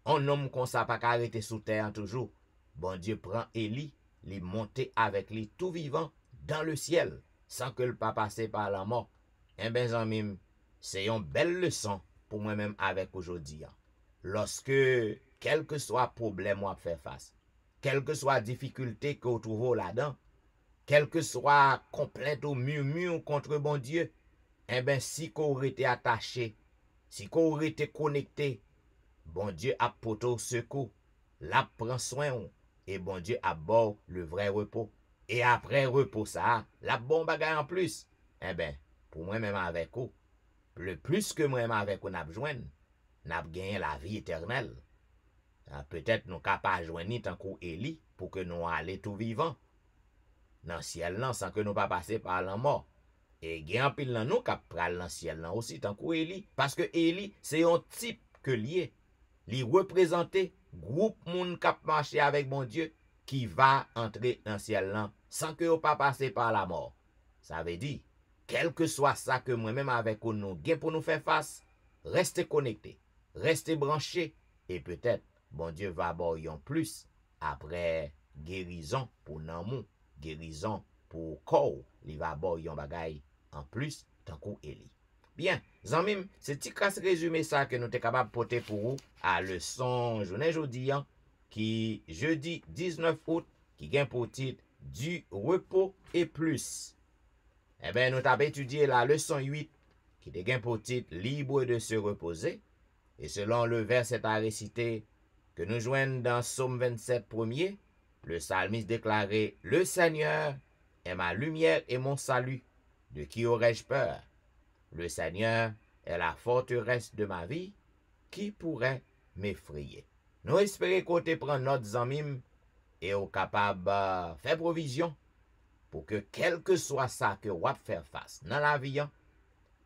Un homme comme ça pas arrêter sous terre toujours. Bon Dieu prend Élie, li monte avec lui tout vivant dans le ciel, sans que le pas passer par la mort. Eh ben, zanmim, c'est une belle leçon pour moi-même avec aujourd'hui. Lorsque, quel que soit problème ou à faire face, quelle que soit difficulté que vous trouvez là-dedans, quel que soit complainte ou murmure contre bon Dieu, eh ben, si qu'on aurait été attaché, si qu'on aurait été connecté, bon Dieu a porté au secours, la prend soin, et bon Dieu a bord le vrai repos. Et après repos ça, la bon bagaille en plus, eh ben, pour moi-même avec vous, le plus que moi-même avec vous n'a besoin, n'a gagné la vie éternelle. Peut-être nous capables de joindre tant qu'on Élie pour que nous allions tout vivant dans le ciel là, sans que nous pas passer par la mort. Et il y a un pile dans nous qui pral dans le ciel là aussi tant qu'on Élie. Parce que Élie, c'est un type que lié. Il représente groupe monde qui marché avec mon Dieu qui va entrer dans le ciel là sans que vous pas passer par la mort. Ça veut dire, quel que soit ça que moi-même avec nous gain pour nous faire face, restez connectés, restez branchés et peut-être bon Dieu va avoir plus après guérison pour l'amour, guérison pour corps, il va avoir un bagay en plus tant qu'on Élie. Bien, zanmim, c'est petit casse résumé ça que nous sommes capables de porter pour vous à leçon journée jeudi qui jeudi 19 août qui gagne pour titre du repos et plus. Eh bien, nous avons étudié la leçon 8 qui gagne pour titre libre de se reposer. Et selon le verset à réciter que nous joignons dans Psaume 27 premier, le psalmiste déclarait « Le Seigneur est ma lumière et mon salut. De qui aurais-je peur? Le Seigneur est la forteresse de ma vie. Qui pourrait m'effrayer? » Nous espérons qu'on te prend notre zanmim et au capable de faire provision pour que quel que soit ça que vous faire face dans la vie,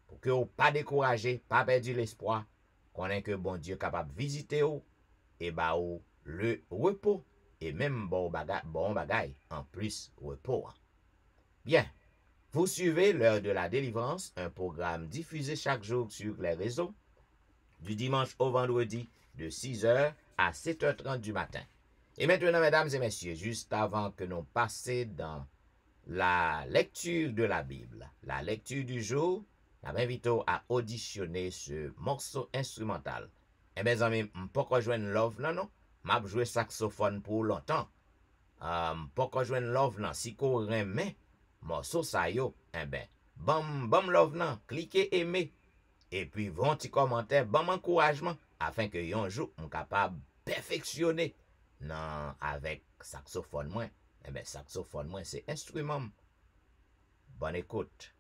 pour que vous pas découragé, pas perdu l'espoir, qu'on ait que bon Dieu capable de visiter vous et bah le repos et même bon bagay en plus repos. Bien, vous suivez l'heure de la délivrance, un programme diffusé chaque jour sur les réseaux, du dimanche au vendredi de 6h à 7h30 du matin. Et maintenant, mesdames et messieurs, juste avant que nous passions dans la lecture de la Bible, la lecture du jour, nous invitons à auditionner ce morceau instrumental. Eh bien, amis, je ne peux pas jouer love, non? Je joué saxophone pour longtemps. Je ne peux pas jouer love, non? Si vous remet morceau ça yo, eh bien, bon love, non? Cliquez aimer. Et puis, vont petit commentaire, bon encouragement, afin que yon jour, on capable de perfectionner non, avec saxophone moins. Eh bien, saxophone moins, c'est instrument. Bonne écoute.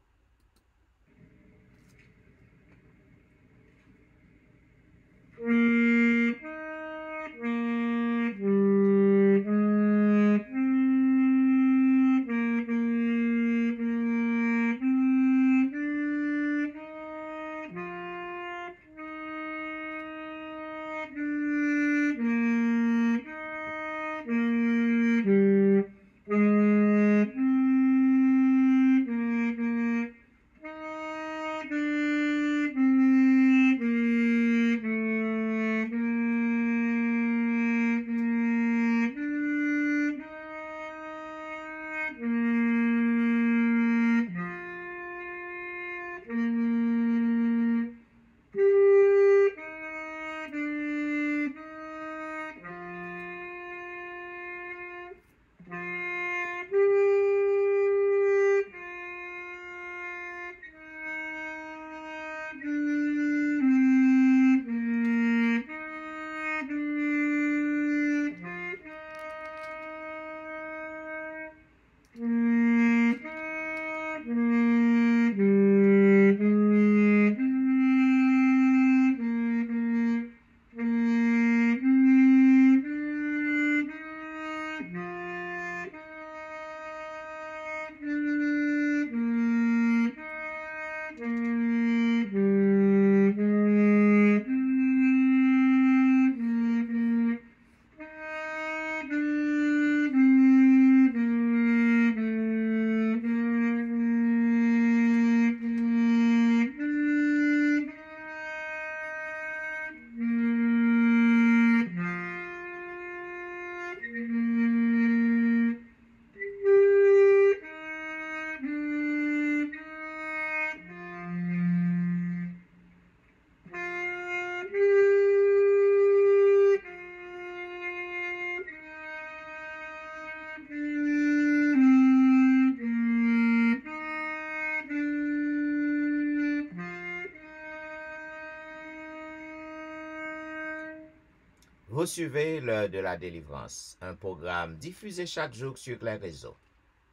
Vous suivez l'heure de la délivrance, un programme diffusé chaque jour sur les réseaux,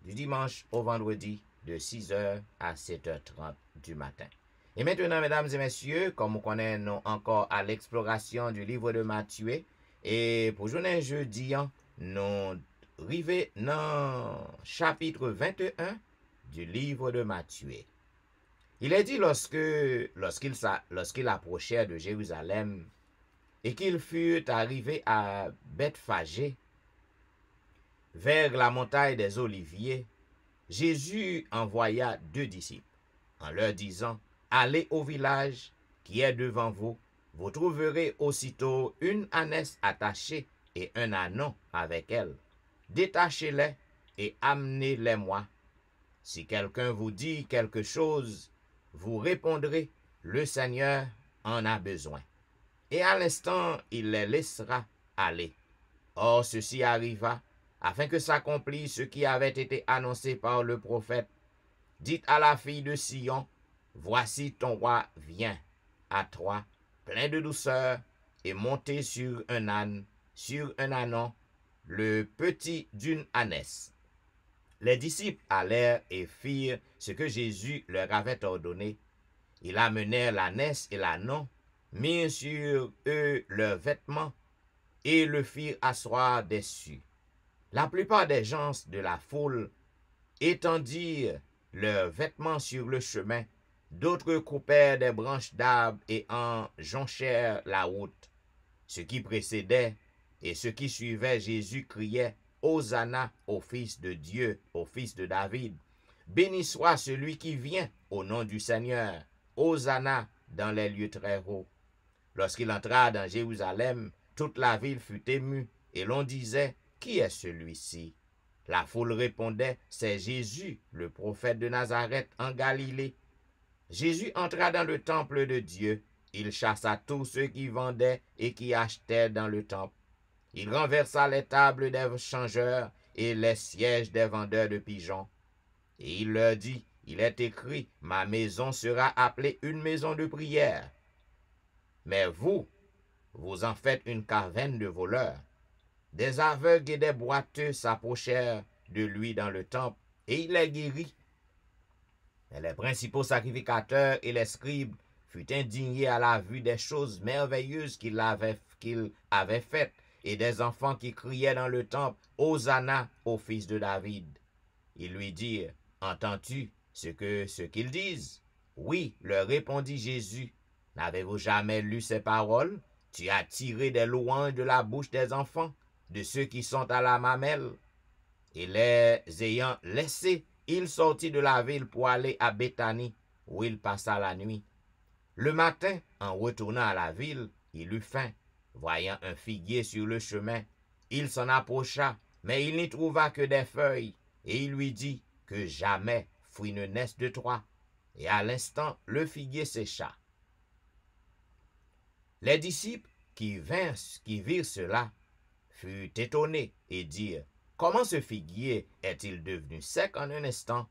du dimanche au vendredi de 6h à 7h30 du matin. Et maintenant, mesdames et messieurs, comme vous connaissons encore à l'exploration du livre de Matthieu, et pour journée jeudi, nous arrivons dans chapitre 21 du livre de Matthieu. Il est dit lorsqu'il approchait de Jérusalem et qu'il fut arrivé à Bethphagée, vers la montagne des Oliviers, Jésus envoya 2 disciples, en leur disant, « Allez au village qui est devant vous, vous trouverez aussitôt une ânesse attachée et un ânon avec elle. Détachez-les et amenez-les-moi. Si quelqu'un vous dit quelque chose, vous répondrez, le Seigneur en a besoin. Et à l'instant, il les laissera aller. Or, ceci arriva, afin que s'accomplisse ce qui avait été annoncé par le prophète. Dites à la fille de Sion, voici ton roi vient à toi, plein de douceur, et monté sur un âne, sur un ânon, le petit d'une ânesse. Les disciples allèrent et firent ce que Jésus leur avait ordonné. Ils amenèrent l'ânesse et l'ânon, mirent sur eux leurs vêtements, et le firent asseoir dessus. La plupart des gens de la foule étendirent leurs vêtements sur le chemin, d'autres coupèrent des branches d'arbres et en jonchèrent la route. Ceux qui précédaient et ceux qui suivaient Jésus criaient, Hosanna au Fils de Dieu, au Fils de David. Béni soit celui qui vient au nom du Seigneur. Hosanna dans les lieux très hauts. Lorsqu'il entra dans Jérusalem, toute la ville fut émue, et l'on disait, qui est celui-ci? La foule répondait, c'est Jésus, le prophète de Nazareth en Galilée. Jésus entra dans le temple de Dieu. Il chassa tous ceux qui vendaient et qui achetaient dans le temple. Il renversa les tables des changeurs et les sièges des vendeurs de pigeons. Et il leur dit, il est écrit, ma maison sera appelée une maison de prière. Mais vous en faites une caverne de voleurs. Des aveugles et des boiteux s'approchèrent de lui dans le temple, et il les guérit. Mais les principaux sacrificateurs et les scribes furent indignés à la vue des choses merveilleuses qu'il avait faites, et des enfants qui criaient dans le temple, Hosanna au Fils de David. Ils lui dirent, entends-tu ce qu'ils disent? Oui, leur répondit Jésus. N'avez-vous jamais lu ces paroles? Tu as tiré des louanges de la bouche des enfants, de ceux qui sont à la mamelle. Et les ayant laissés, il sortit de la ville pour aller à Béthanie, où il passa la nuit. Le matin, en retournant à la ville, il eut faim. Voyant un figuier sur le chemin, il s'en approcha, mais il n'y trouva que des feuilles, et il lui dit, que jamais fruit ne naisse de toi. Et à l'instant, le figuier sécha. Les disciples qui virent cela furent étonnés et dirent, comment ce figuier est-il devenu sec en un instant?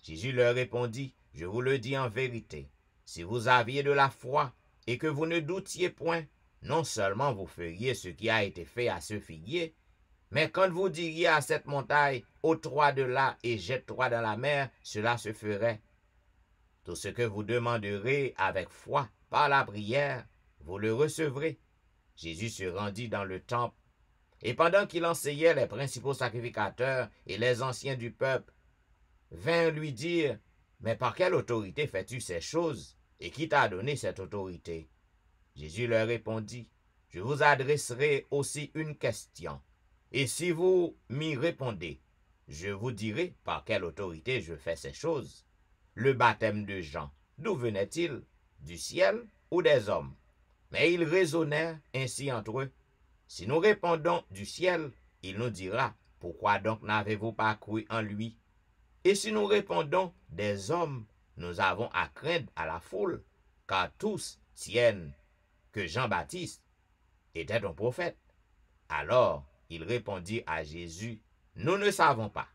Jésus leur répondit, je vous le dis en vérité, si vous aviez de la foi et que vous ne doutiez point, non seulement vous feriez ce qui a été fait à ce figuier, mais quand vous diriez à cette montagne, ôte-toi de là et jette-toi dans la mer, cela se ferait. Tout ce que vous demanderez avec foi par la prière, vous le recevrez. Jésus se rendit dans le temple, et pendant qu'il enseignait, les principaux sacrificateurs et les anciens du peuple vinrent lui dire, mais par quelle autorité fais-tu ces choses, et qui t'a donné cette autorité? Jésus leur répondit, je vous adresserai aussi une question, et si vous m'y répondez, je vous dirai par quelle autorité je fais ces choses. Le baptême de Jean, d'où venait-il? Du ciel ou des hommes? Mais ils raisonnèrent ainsi entre eux. Si nous répondons du ciel, il nous dira, pourquoi donc n'avez-vous pas cru en lui? Et si nous répondons des hommes, nous avons à craindre à la foule, car tous tiennent que Jean-Baptiste était un prophète. Alors il répondit à Jésus, nous ne savons pas.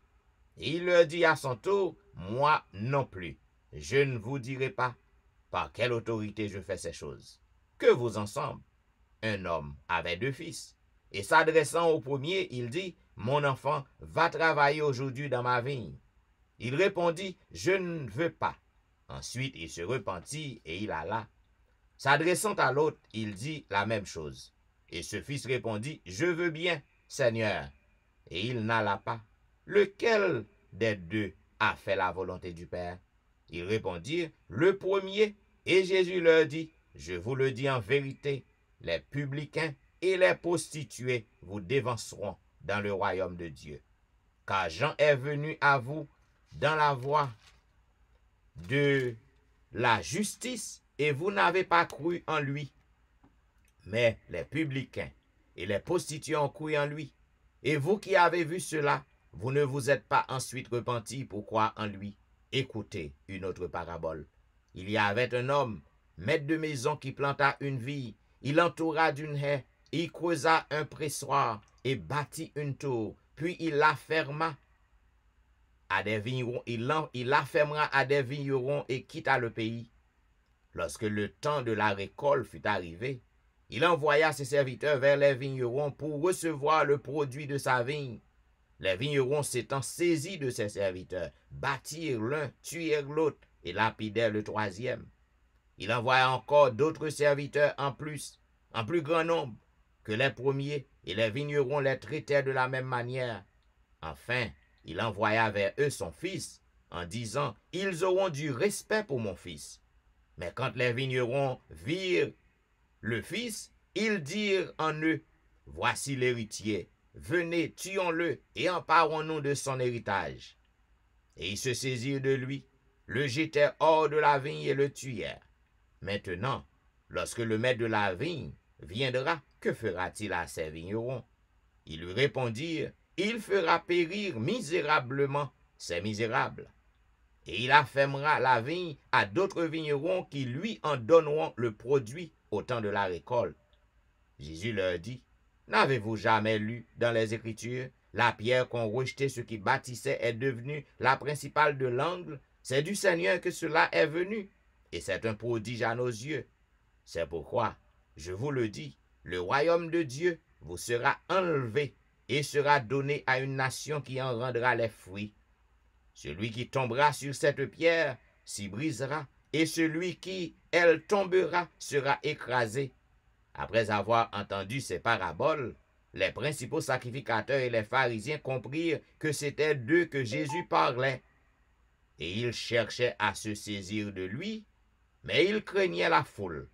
Et il leur dit à son tour, moi non plus, je ne vous dirai pas par quelle autorité je fais ces choses. Que vous ensemble? un homme avait 2 fils. Et s'adressant au premier, il dit, « Mon enfant, va travailler aujourd'hui dans ma vigne. » Il répondit, « Je ne veux pas. » Ensuite, il se repentit et il alla. S'adressant à l'autre, il dit la même chose. Et ce fils répondit, « Je veux bien, Seigneur. » Et il n'alla pas. Lequel des 2 a fait la volonté du Père? Ils répondirent, « Le premier. » Et Jésus leur dit, « Je vous le dis en vérité, les publicains et les prostituées vous dévanceront dans le royaume de Dieu. Car Jean est venu à vous dans la voie de la justice, et vous n'avez pas cru en lui. Mais les publicains et les prostituées ont cru en lui. Et vous qui avez vu cela, vous ne vous êtes pas ensuite repentis pour croire en lui. » Écoutez une autre parabole. Il y avait un homme, maître de maison, qui planta une vigne. Il l'entoura d'une haie, il creusa un pressoir et bâtit une tour. Puis il la ferma à des vignerons, il l'affermera à des vignerons et quitta le pays. Lorsque le temps de la récolte fut arrivé, il envoya ses serviteurs vers les vignerons pour recevoir le produit de sa vigne. Les vignerons s'étant saisis de ses serviteurs, battirent l'un, tuèrent l'autre et lapidèrent le troisième. Il envoya encore d'autres serviteurs en plus grand nombre que les premiers, et les vignerons les traitèrent de la même manière. Enfin, il envoya vers eux son fils, en disant, « Ils auront du respect pour mon fils. » Mais quand les vignerons virent le fils, ils dirent en eux, « Voici l'héritier, venez, tuons-le et emparons-nous de son héritage. » Et ils se saisirent de lui, le jetèrent hors de la vigne et le tuèrent. Maintenant, lorsque le maître de la vigne viendra, que fera-t-il à ces vignerons? Ils lui répondirent, « Il fera périr misérablement ces misérables. » Et il affermera la vigne à d'autres vignerons qui lui en donneront le produit au temps de la récolte. Jésus leur dit, « N'avez-vous jamais lu dans les Écritures, la pierre qu'ont rejetée ceux qui bâtissaient est devenue la principale de l'angle? C'est du Seigneur que cela est venu, et c'est un prodige à nos yeux. C'est pourquoi, je vous le dis, le royaume de Dieu vous sera enlevé et sera donné à une nation qui en rendra les fruits. Celui qui tombera sur cette pierre s'y brisera, et celui qui, elle, tombera sera écrasé. » Après avoir entendu ces paraboles, les principaux sacrificateurs et les pharisiens comprirent que c'était d'eux que Jésus parlait. Et ils cherchaient à se saisir de lui, mais ils craignaient la foule,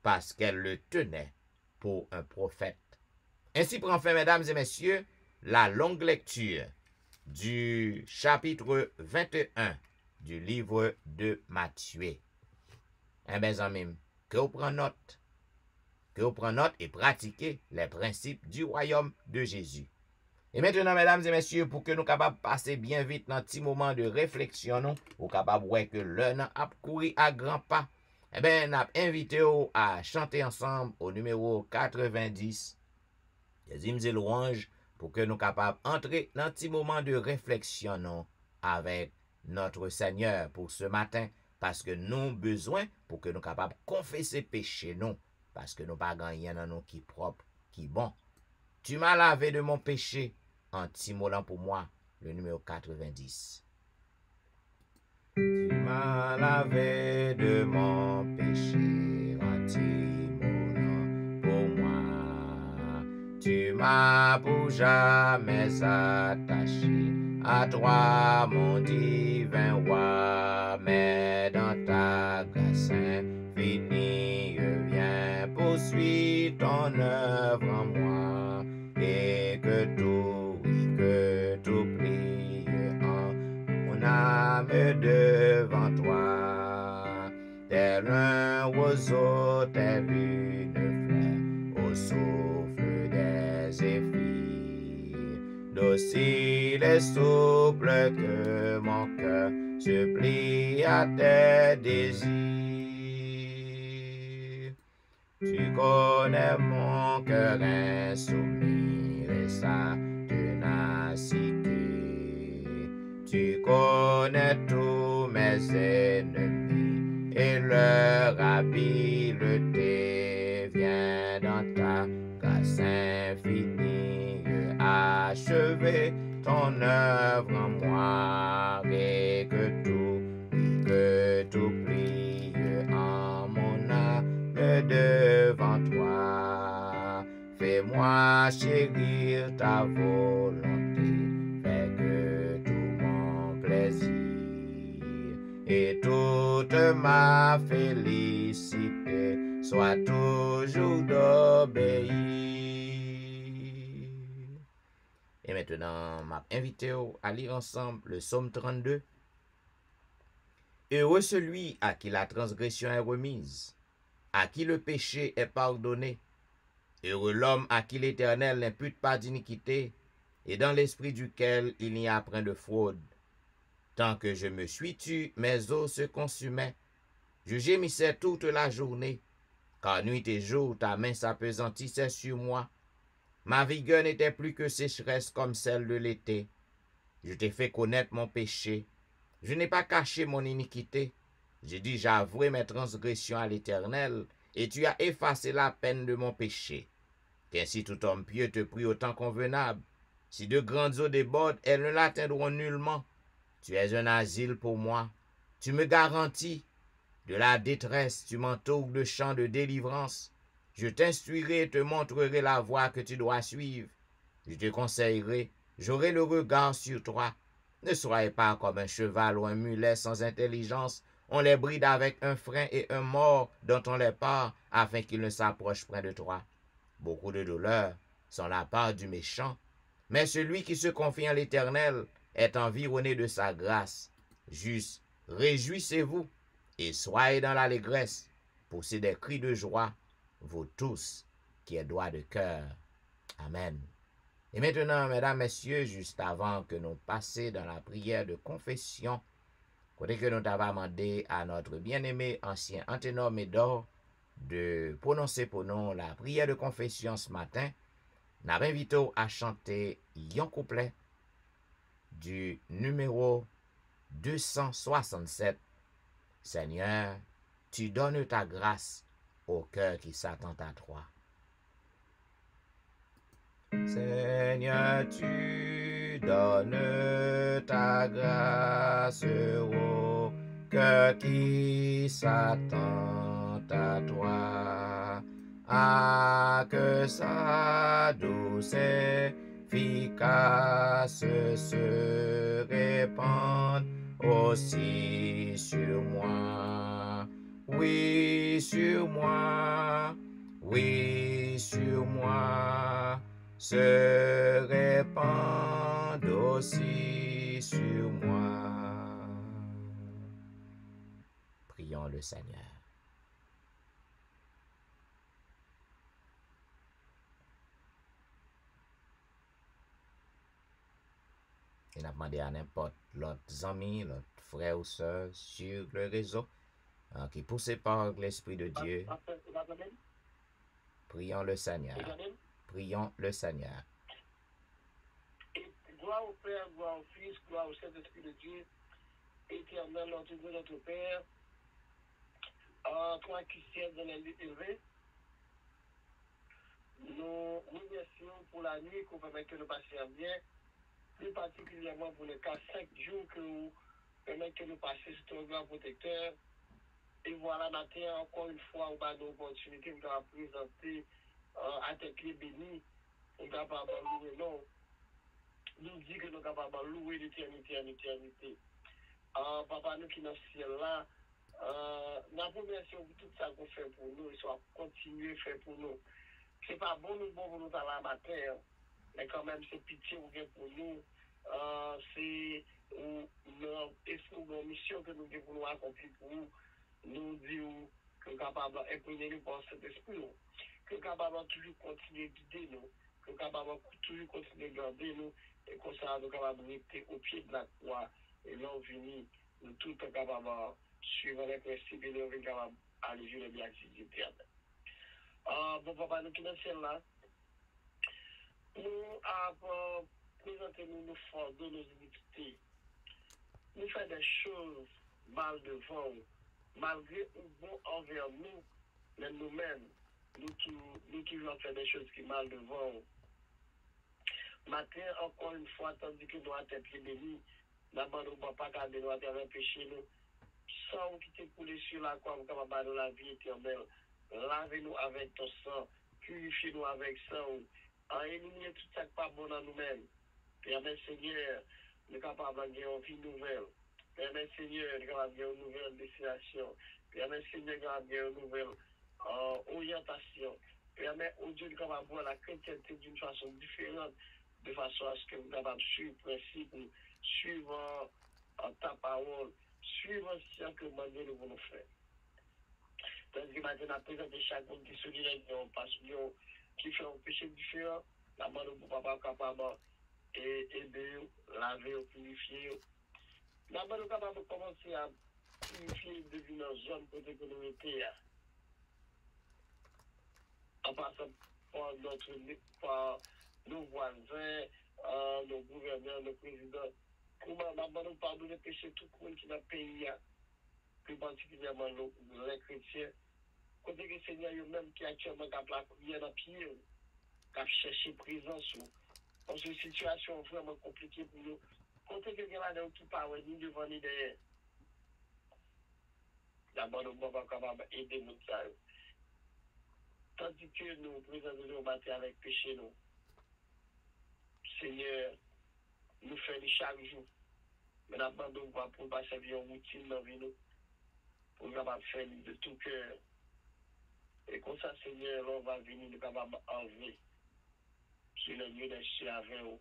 parce qu'elle le tenait pour un prophète. Ainsi prend fin, mesdames et messieurs, la longue lecture du chapitre 21 du livre de Matthieu. Mes amis, que vous prenez note et pratiquez les principes du royaume de Jésus. Et maintenant, mesdames et messieurs, pour que nous capables de passer bien vite dans un petit moment de réflexion, nous capables de voir que l'heure a couru à grands pas, nous avons invité à chanter ensemble au numéro 90 des hymnes et louanges pour que nous capables d'entrer dans un petit moment de réflexion avec notre Seigneur pour ce matin, parce que nous avons besoin pour que nous capables de confesser péché nous, parce que nous pas gagné dans nous qui propre, qui bon. Tu m'as lavé de mon péché, en timolant pour moi, le numéro 90. Tu m'as lavé de mon péché, en timolant pour moi. Tu m'as pour jamais attaché à toi, mon divin roi. Mais dans ta grâce infinie, viens poursuivre ton œuvre en moi. Et que tout plie en mon âme devant toi, tel un roseau, tel une fleur au souffle des zéphyrs, docile et souple que mon cœur se plie à tes désirs. Tu connais mon cœur insoumis et sa ténacité. Tu connais tous mes ennemis et leur habileté. Viens dans ta ta grâce infinie, achevez ton œuvre en moi, et que tout plie en mon âme devant toi. Fais-moi chérir ta volonté, fais que tout mon plaisir et toute ma félicité soit toujours d'obéir. Et maintenant, m'a invité à lire ensemble le psaume 32. Heureux celui à qui la transgression est remise, à qui le péché est pardonné. Heureux l'homme à qui l'Éternel n'impute pas d'iniquité, et dans l'esprit duquel il n'y a point de fraude. Tant que je me suis tu, mes os se consumaient. Je gémissais toute la journée, car nuit et jour ta main s'apesantissait sur moi. Ma vigueur n'était plus que sécheresse comme celle de l'été. Je t'ai fait connaître mon péché. Je n'ai pas caché mon iniquité. J'ai dit, j'avouerai mes transgressions à l'Éternel, et tu as effacé la peine de mon péché. Qu'ainsi tout homme pieux te prie au temps convenable. Si de grandes eaux débordent, elles ne l'atteindront nullement. Tu es un asile pour moi. Tu me garantis de la détresse. Tu m'entoures de chants de délivrance. Je t'instruirai et te montrerai la voie que tu dois suivre. Je te conseillerai. J'aurai le regard sur toi. Ne soyez pas comme un cheval ou un mulet sans intelligence. On les bride avec un frein et un mors dont on les part afin qu'ils ne s'approchent point de toi. Beaucoup de douleurs sont la part du méchant, mais celui qui se confie en l'Éternel est environné de sa grâce. Juste, réjouissez-vous et soyez dans l'allégresse. Poussez des cris de joie, vous tous qui êtes droits de cœur. Amen. Et maintenant, mesdames, messieurs, juste avant que nous passions dans la prière de confession, côté que nous t'avons demandé à notre bien-aimé ancien Anténor Médor de prononcer pour nous la prière de confession ce matin, nous invitons à chanter un couplet du numéro 267. Seigneur, tu donnes ta grâce au cœur qui s'attend à toi. Seigneur, tu donnes ta grâce au cœur qui s'attend à toi. Ah, que sa douce efficace se répande aussi sur moi. Oui, sur moi. Oui, sur moi. Se répande aussi sur moi. Prions le Seigneur. Il a demandé à n'importe l'autre ami, l'autre frère ou soeur sur le réseau qui poussé par l'Esprit de Dieu. Prions le Seigneur. Prions le Seigneur. Gloire au Père, gloire au Fils, gloire au Saint-Esprit de Dieu, éternel, notre Dieu, notre Père, toi qui sièges dans les lieux élevés, nous remercions pour la nuit qu'on permet que nous passions bien, plus particulièrement pour les 4-5 jours que nous permettez que nous passions sur ton grand protecteur. Et voilà, matin, encore une fois, on a l'opportunité de nous présenter à tes pieds bénis, on est capable de louer, non. Nous dit que nous sommes capables de louer l'éternité en éternité. Papa, nous qui sommes dans ce ciel-là, nous remercions pour tout ça qu'on fait pour nous et soit continuer à faire pour nous. Ce n'est pas bon pour nous dans la matin, mais quand même c'est pitié pour nous. C'est une mission que nous devons accomplir pour nous. Nous disons que nous sommes capables d'imprégner nous par cet esprit, que nous sommes capables de toujours continuer de guider nous, que nous sommes capables de toujours continuer de garder nous, et qu'on soit capable de rester au pied de la croix, et là, venir, nous tous sommes capables de suivre les principes et nous sommes capables d'aller jouer les béatitudes éternelles. Bon, papa, nous qui sommes celle-là, nous avons présenté nos fardeaux, nos iniquités. Nous faisons des choses mal devant nous, malgré ou bon envers nous, mais nous-mêmes, nous toujours faire des choses qui mal devant. Matin, encore une fois, tandis que nous avons tes pieds bénis, nous n'avons pas garder nous à travers péché nous. Sang qui t'est coulé sur la croix, nous sommes capables de la vie éternelle. Lavez-nous avec ton sang, purifiez-nous avec sang. En éliminer tout ça qui n'est pas bon dans nous-mêmes. Permets, Seigneur, nous sommes capables de gagner une vie nouvelle. Permets, Seigneur, nous sommes capables de gagner une nouvelle destination. Permets, Seigneur, nous sommes capables de gagner une nouvelle orientation. Permets, au Dieu, nous sommes capables de voir la chrétienté d'une façon différente, de façon à ce que nous sommes capables de suivre le principe, suivre ta parole, suivre ce que Dieu nous voulons faire. Tandis que maintenant, on a présenté chaque monde qui se dit qui fait un péché différent, la main de papa capable et aider, laver, purifier. La main de capable commencer à purifier depuis une zone côté que nous étions. En passant par nos voisins, nos gouverneurs, nos présidents. Comment la main de pardonner péché tout le monde qui n'a pays, plus particulièrement les chrétiens. Côté que Seigneur, même qui actuellement a la prière dans pied, qui a cherché présence, parce que la situation est vraiment compliquée pour nous. Côté que quelqu'un là qui parle, ni devant ni derrière. D'abord, nous sommes capables d'aider nous. Tandis que nous présentons nos batailles avec péché, nous. Seigneur, nous faisons chaque jour. Mais d'abord, nous ne pouvons pas servir en routine dans la vie, nous. Pour nous faire de tout cœur. Et comme ça, Seigneur, on va venir nous capables d'enlever sur le lieu des cieux avec nous.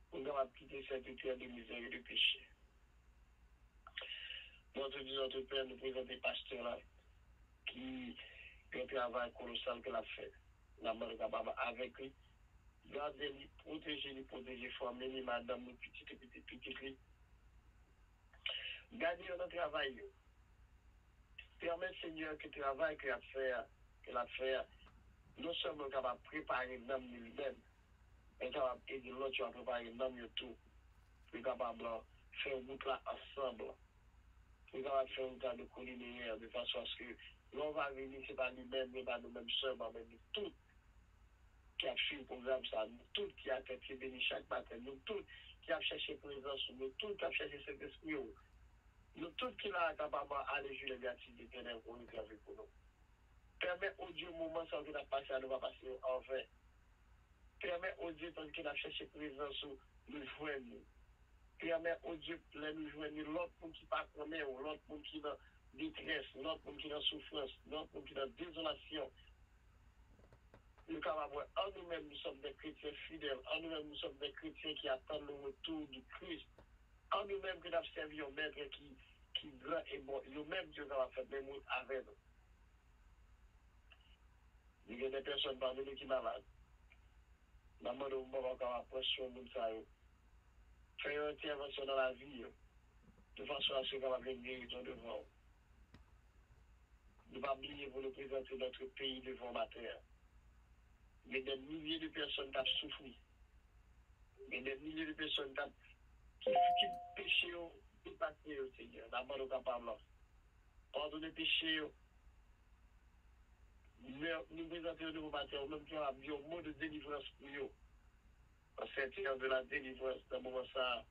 Pour nous quitter cette terre de misère et de péché. Notre Dieu, notre Père, nous présente des pasteurs là qui ont un travail colossal que l'a fait. La mort est capable avec lui. Gardez-les, protéger, former madame, nous petite. Gardez notre travail. Permets, Seigneur, que le travail qu'il a fait, non seulement capable de préparer l'homme lui-même, mais capable d'aider l'autre à préparer l'homme tout. Pour capable de faire une route là ensemble. Pour capable de faire une route de collinaire de façon à ce que l'on va venir, ce n'est pas lui-même, mais pas nous-mêmes seulement, mais nous tous qui a fait le programme, ça, nous tous qui a fait béni chaque matin, nous tous qui a cherché présence, nous tous qui a cherché cet esprit, nous tous qui sont capables d'aller jouer les gratuités de ténèbres pour nous servir pour nous. Permets au Dieu, moment sans que nous passer, à nous va passer en vain. Permets au Dieu, tant qu'il a cherché présence, nous joignons. Permets au Dieu, nous joignons l'autre monde qui pas connaît, l'autre monde qui est dans détresse, l'autre monde qui est dans souffrance, l'autre monde qui est dans désolation. Nous en nous-mêmes, nous sommes des chrétiens fidèles. En nous-mêmes, nous sommes des chrétiens qui attendent le retour du Christ. En nous-mêmes, que nous avons servi un maître qui est grand et bon. Nous-mêmes, Dieu va faire des mots avec nous. Il y a des personnes parmi nous qui sont malades. Maman, nous avons encore approché sur nous. Faire une intervention dans la vie, de façon à ce qu'on va venir guérison devant. Nous ne pas oublier pour nous présenter notre pays devant ma terre. Il y a des milliers de personnes qui ont souffert. Il y a des milliers de personnes qui péché, dépassé, Seigneur. D'abord, nous sommes capables. Pardonnez péché. Nous présentons de vos batailles, même qui ont dit un mot de délivrance pour eux. En cette de la délivrance, dans le moment ça,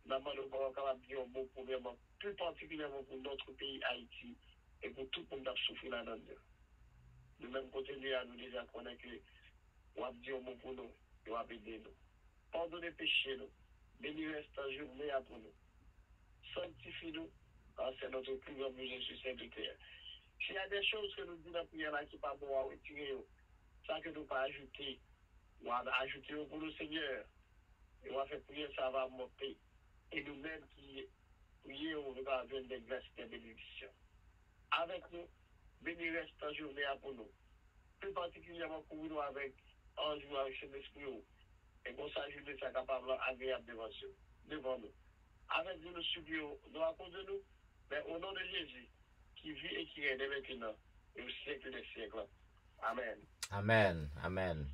d'abord, nous sommes capables de dire un mot premièrement, plus particulièrement pour notre pays Haïti et pour tout le monde qui a souffert là-dedans. De même côté, à nous déjà connaître que on va dire un mot pour nous, on va aider nous. Pardonnez péché nous, béni reste en journée pour nous. Sanctifie-nous, c'est notre plus grand besoin sur cette terre. S'il y a des choses que nous disons dans la prière là qui ne sont pas bonnes à retirer, ça que nous pas ajouter, on va ajouter pour le Seigneur. Et on va faire prier, ça va monter. Et nous-mêmes qui prions, on va avoir des grâces et des bénédictions. Avec nous, béni reste en journée pour nous. Plus particulièrement pour nous avec un jour avec cet esprit. Et qu'on s'agit de ça capable agréable devant nous. Avec nous, nous supplions, nous à cause de nous, mais au nom de Jésus, qui vit et qui règne maintenant, et au siècle des siècles. Amen. Amen. Amen.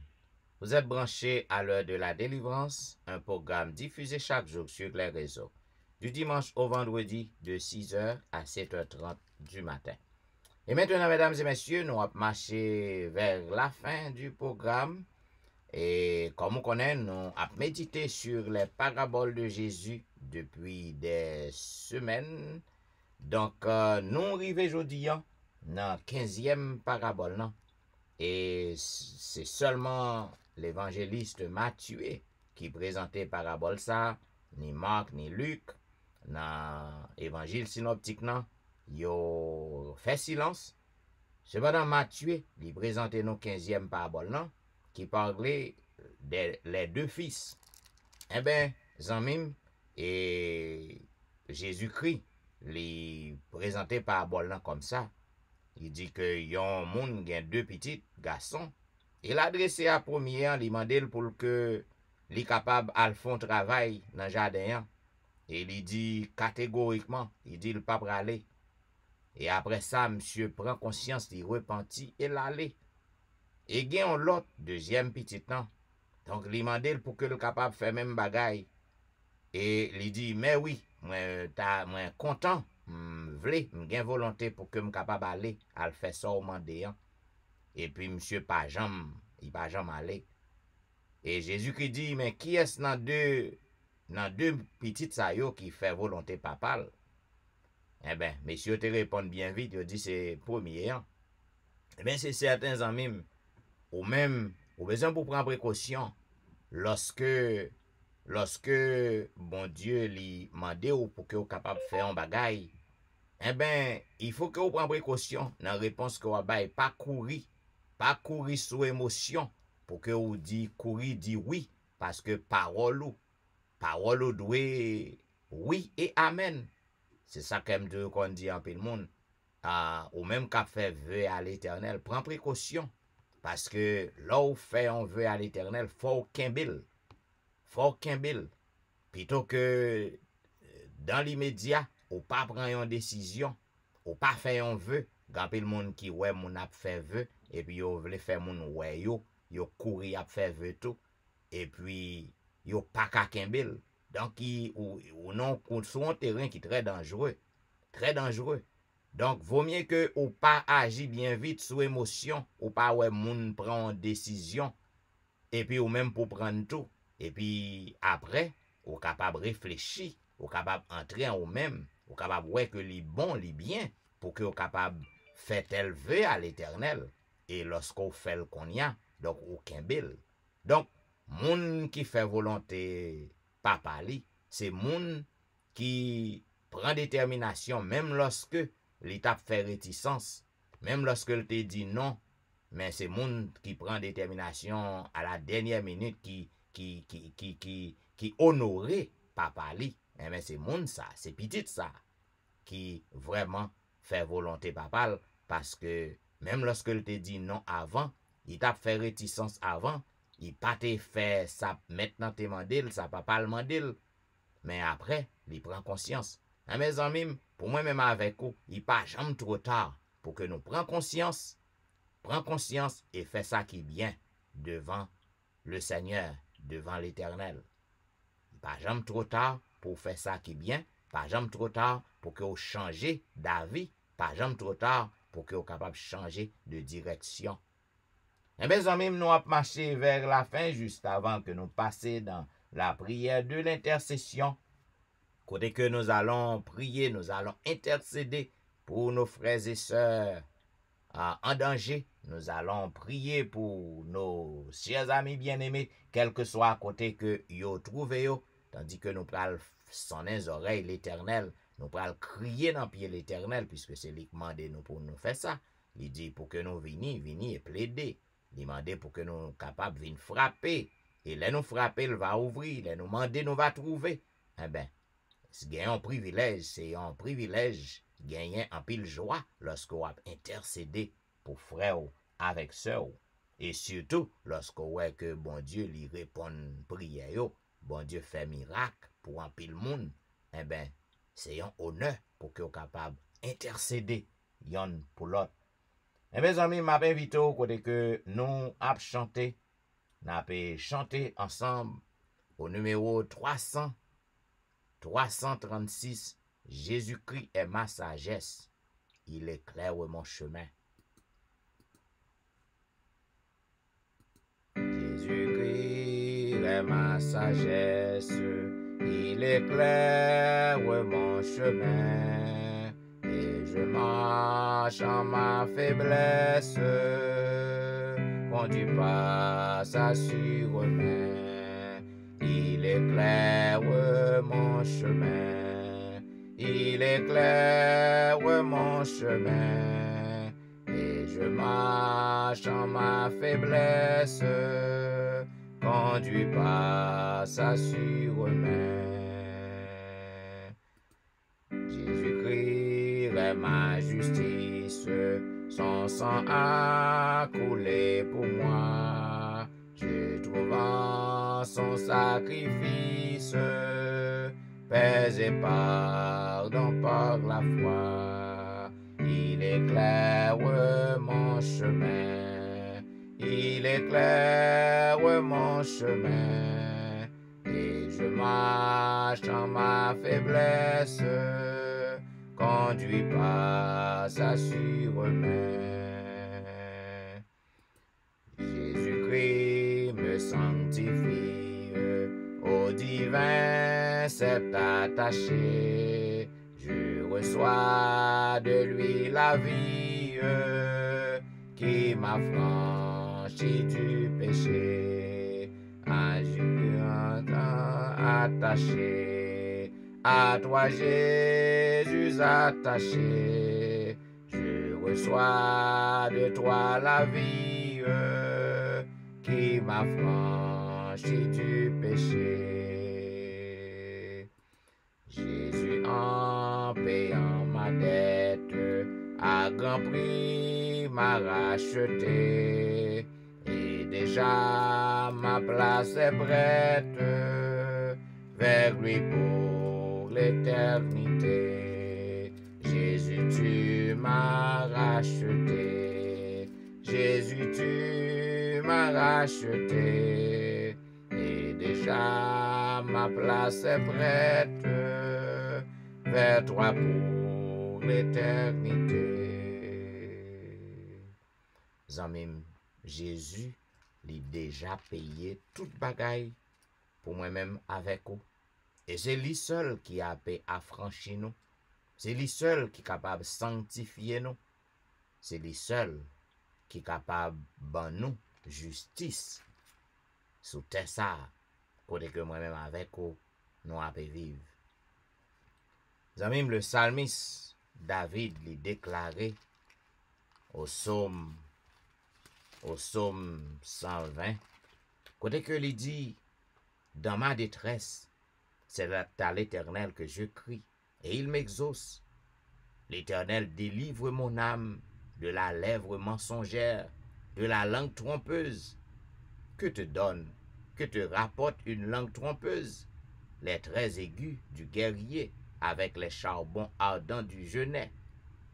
Vous êtes branchés à l'heure de la délivrance, un programme diffusé chaque jour sur les réseaux, du dimanche au vendredi de 6h à 7h30 du matin. Et maintenant, mesdames et messieurs, nous allons marcher vers la fin du programme. Et comme on connaît, nous avons médité sur les paraboles de Jésus depuis des semaines. Donc, nous arrivons aujourd'hui dans la 15e parabole. Non? Et c'est seulement l'évangéliste Matthieu qui présentait parabole ça, ni Marc, ni Luc, dans l'évangile synoptique, non, yo fait silence. Cependant, Matthieu, il présentait nos 15e parabole, non, qui parlait des les deux fils. Eh bien, Zanmim et Jésus-Christ, il présentait parabole là comme ça. Il dit que yon moun gen deux petits garçons. Il adressé à premier, il demandé pour que li capable al font travail dans jardin. Et il dit catégoriquement, il dit le pas aller. Et après ça, monsieur prend conscience, il repentit et l'aller. Et gen l'autre deuxième petit temps. Donc il demandé pour que le capable faire même bagaille. Et il dit mais oui, moi content. Vle, m'gen volonté pour que m'capable aller à le faire ça au mandéan. Et puis monsieur pas jamais, il pas jamais aller. Et Jésus qui dit mais qui est-ce dans deux petites ça yo qui fait volonté papal? Eh ben, messieurs te répondent bien vite, ils dit c'est premier. Hein? Eh bien, c'est certains amis ou même ou besoin pour prendre précaution lorsque bon Dieu lui mande ou pour que vous capable faire un bagaille. Eh bien, il faut que vous preniez précaution dans la réponse que vous avez. Pas courir sous émotion pour que vous dit oui, parce que parole doit oui et amen. C'est ça qu'on dit en peu le monde. Ou même qu'à faire vœu à l'éternel, prends précaution. Parce que là où fait un vœu à l'éternel, faut qu'un bill. Plutôt que dans l'immédiat, ou pas prendre une décision, ou pas faire un vœu, gampé le monde qui ouais mon a fait vœu et puis yo veut faire mon ouais yo courir à faire vœu tout et puis yo pas ka kembel. Donc ou non sur un terrain qui est très dangereux. Donc vaut mieux que ou pas agir bien vite sous émotion, ou pas ouais moun prend une décision et puis ou même pour prendre tout et puis après ou capable réfléchir, ou capable entrer en ou même, ou capable ouais que li bon, li bien, pour que ou capable faire tel vœu à l'éternel. Et lorsqu'on fait le qu'on y a, donc ou kembel. Donc, moun qui fait volonté papa li, c'est moun qui prend détermination, même lorsque l'étape fait réticence, même lorsque il te dit non, mais c'est moun qui prend détermination à la dernière minute qui honorait papa li. Mais c'est moun ça, c'est petit ça, qui vraiment fait volonté papa, parce que même lorsque il te dit non avant, il t'a fait réticence avant, il pas te fait ça maintenant te mandil, ça papa le mandil, mais après, il prend conscience. Mes amis, pour moi même avec vous, il pas jamais trop tard pour que nous prenions conscience, et fait ça qui est bien devant le Seigneur, devant l'Éternel. Pas jamais trop tard pour faire ça qui est bien, pas jamais trop tard pour que vous changez d'avis, pas jamais trop tard pour que vous capable de changer de direction. Et mes amis, nous allons marcher vers la fin juste avant que nous passions dans la prière de l'intercession. Côté que nous allons prier, nous allons intercéder pour nos frères et sœurs en danger. Nous allons prier pour nos chers amis bien-aimés, quel que soit à côté que yo trouvé yo, tandis que nous pral sonner les oreilles l'Éternel, nous pral crier dans pied l'Éternel, puisque c'est lui qui mande nous pour nous faire ça. Il dit pour que nous vini et plaider. Il demande pour que nous capables de frapper. Et là nous frapper, il va ouvrir. Là nous demander, nous va trouver. Eh bien, c'est un privilège, gagner en pile joie lorsque vous intercédé pour frère avec sœur. Et surtout, lorsque vous voyez que bon Dieu lui répond prière, bon Dieu fait miracle pour un pile monde, eh bien, c'est un honneur pour que vous capable d'intercéder yon pour l'autre. Et mes amis, m'a invité au côté que nous avons chanté, ensemble au numéro 336, Jésus-Christ est ma sagesse. il éclaire mon chemin. Jésus-Christ est ma sagesse, il éclaire mon chemin, et je marche en ma faiblesse, conduit par sa sûre main. Il éclaire mon chemin, il éclaire mon chemin, et je marche en ma faiblesse, conduit par sa sûre main. Jésus-Christ est ma justice, son sang a coulé pour moi. Je trouve en son sacrifice paix et pardon par la foi. Il éclaire mon chemin, il éclaire mon chemin, et je marche en ma faiblesse, conduit par sa sûre main. Jésus-Christ me sanctifie, au divin s'est attaché. Je reçois de lui la vie qui m'a franchi du péché. À Jésus attaché, à toi Jésus attaché, je reçois de toi la vie qui m'a franchi du péché. Jésus en payant ma dette, à grand prix m'a racheté, et déjà ma place est prête vers lui pour l'éternité. Jésus, tu m'as racheté, Jésus, tu m'as racheté, et déjà ma place est prête vers toi pour l'éternité. Zamim, Jésus l'a déjà payé toute bagaille pour moi-même avec vous. Et c'est lui seul qui a affranchi nous. C'est lui seul qui est capable de sanctifier nous. C'est lui seul qui est capable de nous justice. Sous terre ça, côté que moi-même avec vous, nous avons vivre. Zamim, le psalmiste David lui déclaré au psaume 120, côté que lui dit, dans ma détresse, c'est à l'Éternel que je crie, et il m'exauce. L'Éternel délivre mon âme de la lèvre mensongère, de la langue trompeuse. Que te donne, que te rapporte une langue trompeuse? Les traits aigus du guerrier, avec les charbons ardents du genet.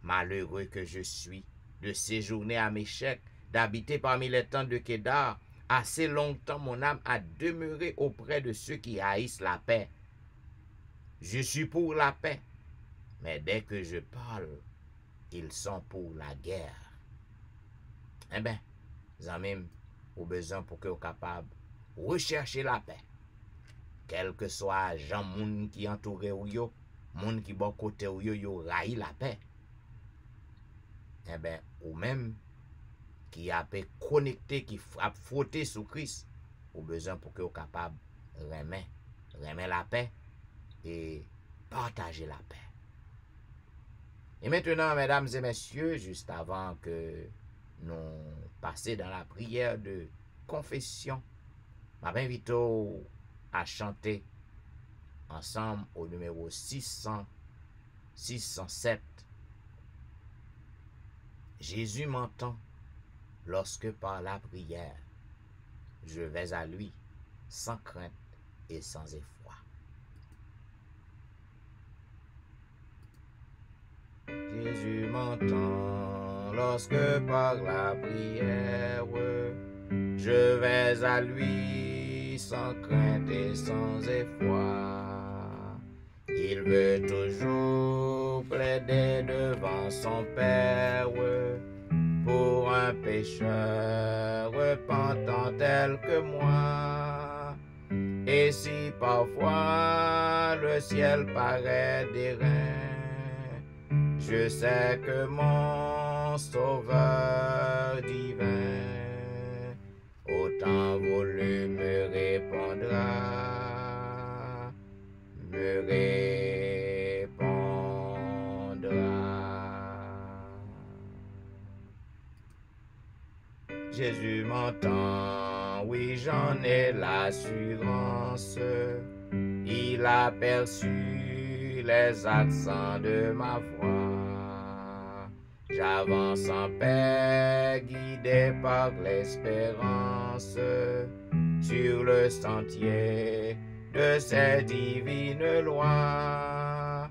Malheureux que je suis, de séjourner à Méchec, d'habiter parmi les tentes de Kédar. Assez longtemps mon âme a demeuré auprès de ceux qui haïssent la paix. Je suis pour la paix, mais dès que je parle, ils sont pour la guerre. Eh bien, Zamim, au besoin pour que vous capable de rechercher la paix. Quel que soit Jean moun qui entoure ou yo, moun qui bon côté ou yo raï la paix. Eh bien, ou même qui a pu connecter, qui a frotté sous Christ, au besoin pour que vous capable de remettre la paix et partager la paix. Et maintenant, mesdames et messieurs, juste avant que nous passions dans la prière de confession, je m'invite à chanter ensemble au numéro 607. Jésus m'entend lorsque par la prière, je vais à lui sans crainte et sans effroi. Jésus m'entend lorsque par la prière, je vais à lui sans crainte et sans effroi. Il veut toujours plaider devant son Père pour un pécheur repentant tel que moi. Et si parfois le ciel paraît d'airain, je sais que mon Sauveur divin au temps voulu me répondra, me répondra. Jésus m'entend, oui j'en ai l'assurance, il a perçu les accents de ma voix. J'avance en paix, guidé par l'espérance, sur le sentier de ses divines lois.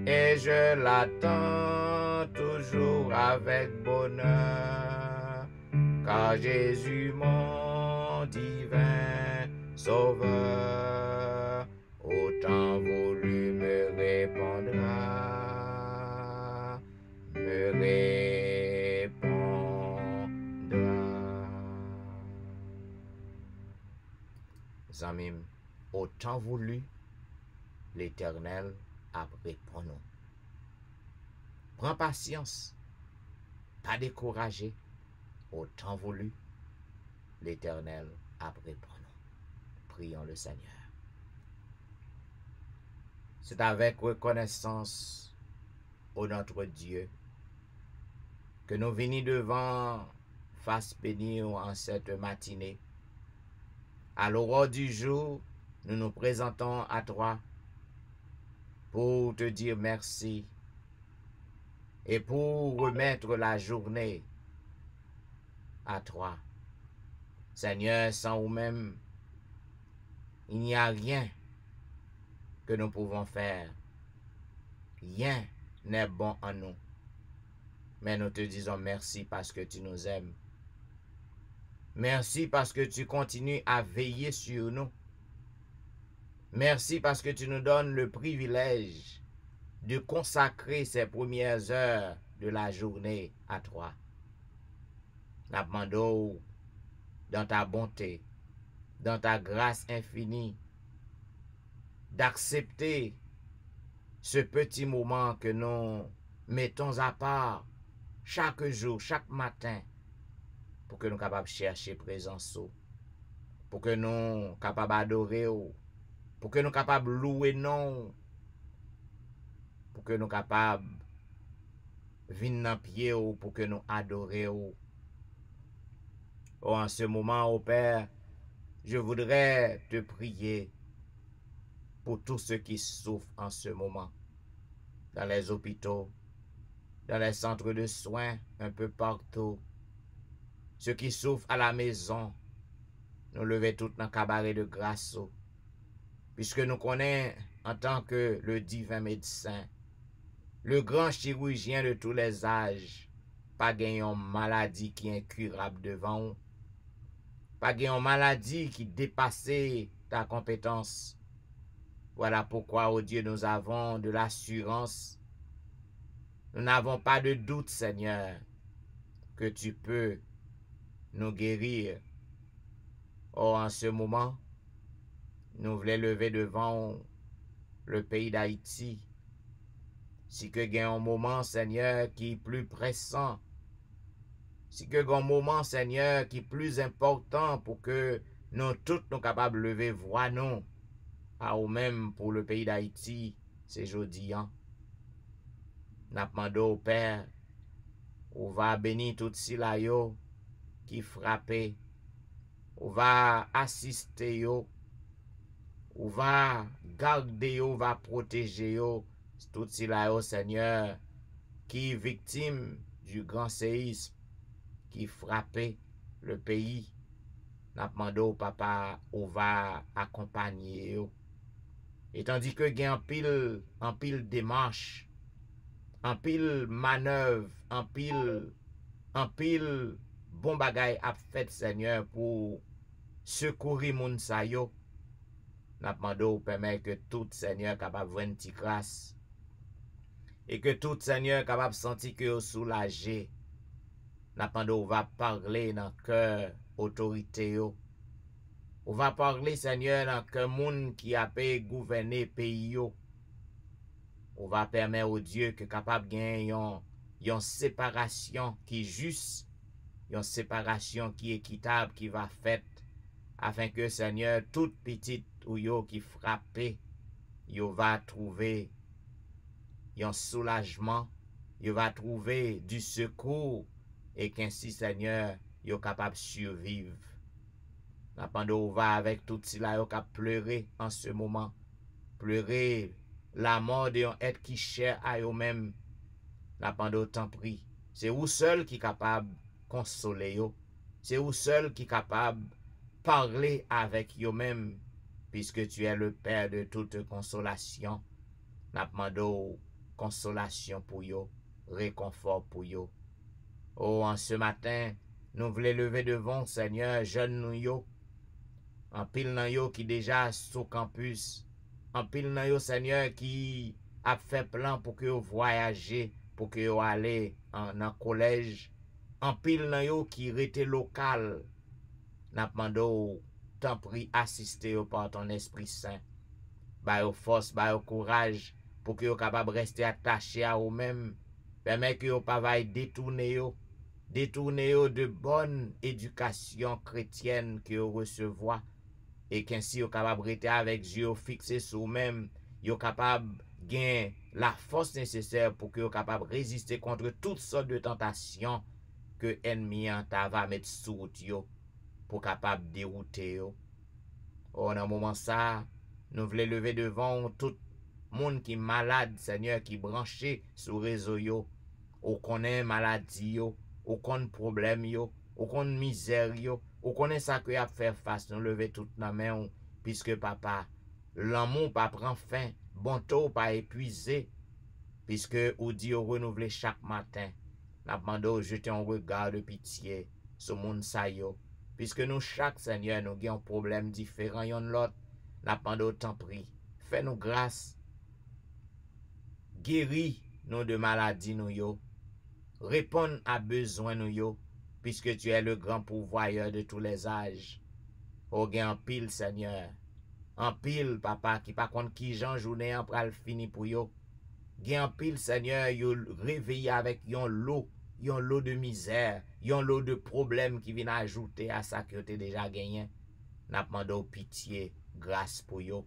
Et je l'attends toujours avec bonheur, car Jésus mon divin Sauveur, au temps voulu me répondra, me répondra. Zamim, au temps voulu, l'Éternel a répondu. Prends patience, pas découragé. Au temps voulu, l'Éternel a répondu. Prions le Seigneur. C'est avec reconnaissance au notre Dieu que nous venons devant face bénie en cette matinée. À l'aurore du jour, nous nous présentons à toi pour te dire merci et pour remettre la journée à toi. Seigneur, sans vous-même, il n'y a rien que nous pouvons faire. Rien n'est bon en nous. Mais nous te disons merci parce que tu nous aimes. Merci parce que tu continues à veiller sur nous. Merci parce que tu nous donnes le privilège de consacrer ces premières heures de la journée à toi. Nous demandons dans ta bonté, dans ta grâce infinie, d'accepter ce petit moment que nous mettons à part chaque jour, chaque matin, pour que nous soyons capables de chercher présence, pour que nous soyons capables d'adorer, pour que nous soyons capables de louer non, pour que nous soyons capables de venir dans pied, pour que nous adorions. Oh, en ce moment, ô Père, je voudrais te prier pour tous ceux qui souffrent en ce moment, dans les hôpitaux, dans les centres de soins, un peu partout, ceux qui souffrent à la maison, nous levons tout dans le cabaret de grâce, puisque nous connaissons en tant que le divin médecin, le grand chirurgien de tous les âges, pas gagnant maladie qui est incurable devant nous, pas gagnant maladie qui dépasse ta compétence. Voilà pourquoi, ô Dieu, nous avons de l'assurance. Nous n'avons pas de doute, Seigneur, que tu peux nous guérir. Oh, en ce moment, nous voulons lever devant le pays d'Haïti. Si que il y a un moment, Seigneur, qui est plus pressant, si que il y a un moment, Seigneur, qui est plus important pour que nous tous nous capables de lever voix nous, à ou même pour le pays d'Haïti, c'est jeudi. N'a demandé au Père, on va bénir tout si là yo qui frappé, on va assister yo, on va garder yo, on va protéger yo, tout si là yo, Seigneur, qui est victime du grand séisme qui frappé le pays. N'a demandé au Papa, on va accompagner yo. Et tandis que il y a en pile démarche, en pile manœuvre, en pile bon bagay a fait, Seigneur, pour secourir moun sa yo. N'a demandé ou permet que tout Seigneur capable de une petite grâce. Et que tout Seigneur capable de sentir que vous soulagé. N'a demandé ou va parler dans le cœur autorité yo. On va parler, Seigneur, dans que monde qui a pu gouverner pays yo. On va permettre au Dieu que capable de gagner une séparation qui est juste, une séparation qui est équitable, qui va faite, afin que, Seigneur, toute petite ou yo qui frappé, yo va trouver un soulagement, yo va trouver du secours, et qu'ainsi, Seigneur, yo capable de survivre. Napando va avec tout cela yo ka pleurer en ce moment. Pleurer la mort d'un être qui cher à eux même. Napando t'en prie. C'est vous seul qui capable consoler yo. C'est vous seul qui capable parler avec yo même. Puisque tu es le Père de toute consolation. Napando consolation pour yo. Réconfort pour yo. Oh, en ce matin, nous voulons lever devant Seigneur, jeune nous yo. En pile nan yo qui déjà sous campus. En pile nan yo Seigneur qui a fait plan pour que yo voyager, pour que yo aller en collège. En pile nan yo qui rete local. N'a mando t'en prie assister yo par ton Esprit Saint. Ba yo force, ba yo courage pour que yo capable rester attaché à eux-mêmes. Permet que yo pas va détourner yo de bonne éducation chrétienne que yo recevoir. Et qu'ainsi yo capable rester avec yeux fixés sur eux-mêmes, yo capable gagner la force nécessaire pour que yo capable résister contre toutes sortes de tentations que ennemi ta va mettre sous route yo pour capable dérouter yo. Oh, dans moment ça, nous voulons lever devant tout monde qui malade, Seigneur, qui branché sur réseau yo, ou connaît maladie yo, ou connaît problème yo, ou connaît misère yo, ou connaît ça que y a faire face, nous lever toute la main, puisque papa, l'amour pas prend fin, bonto pas épuisé, puisque ou dit ou renouveler chaque matin. N'a demandé au jeter un regard de pitié sur monde sa yo, puisque nous chaque Seigneur nous avons un problème différent yon l'autre. N'a demandé au temps pris, fais-nous grâce, guéris nous de maladies nous yo, réponds à besoin nous yo, puisque tu es le grand pourvoyeur de tous les âges. Oh, gen en pile, Seigneur. En pile, papa, qui par contre qui jan journée en pral fini pour yo. Gen en pile, Seigneur, yo réveillé avec yon lot de misère, yon lot de problèmes qui viennent ajouter à ça que tu déjà gagné. N'a demandé pitié, grâce pour yo.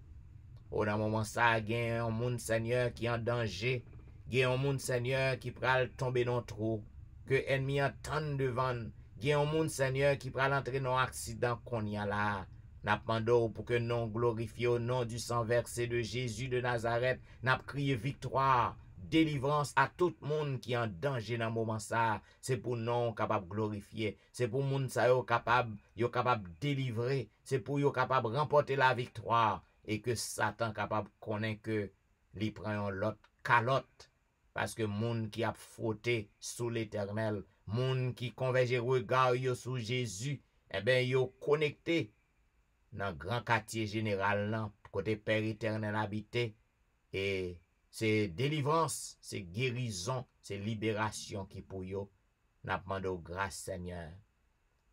Oh, dans moment ça, gen un monde, Seigneur, qui en danger. Gen un monde, Seigneur, qui pral tomber dans trou. Que ennemi entende devant. Gen un monde, Seigneur, qui pral entrer dans accident qu'on y a là. N'a demandé pour que non glorifié au nom du sang versé de Jésus de Nazareth. N'a crié victoire, délivrance à tout le monde qui est en danger dans le moment ça. C'est pour non capable glorifier. C'est pour monde ça yo capable délivrer. C'est pour yo capable remporter la victoire. Et que Satan capable connaître que li prend l'autre calotte. Parce que monde qui a frotté sous l'Éternel, monde qui converge regard yo sous Jésus, eh ben yo connecté dans le grand quartier général là, côté Père éternel habité. Et c'est délivrance, c'est guérison, c'est libération qui pour yo. N'a demandé grâce Seigneur.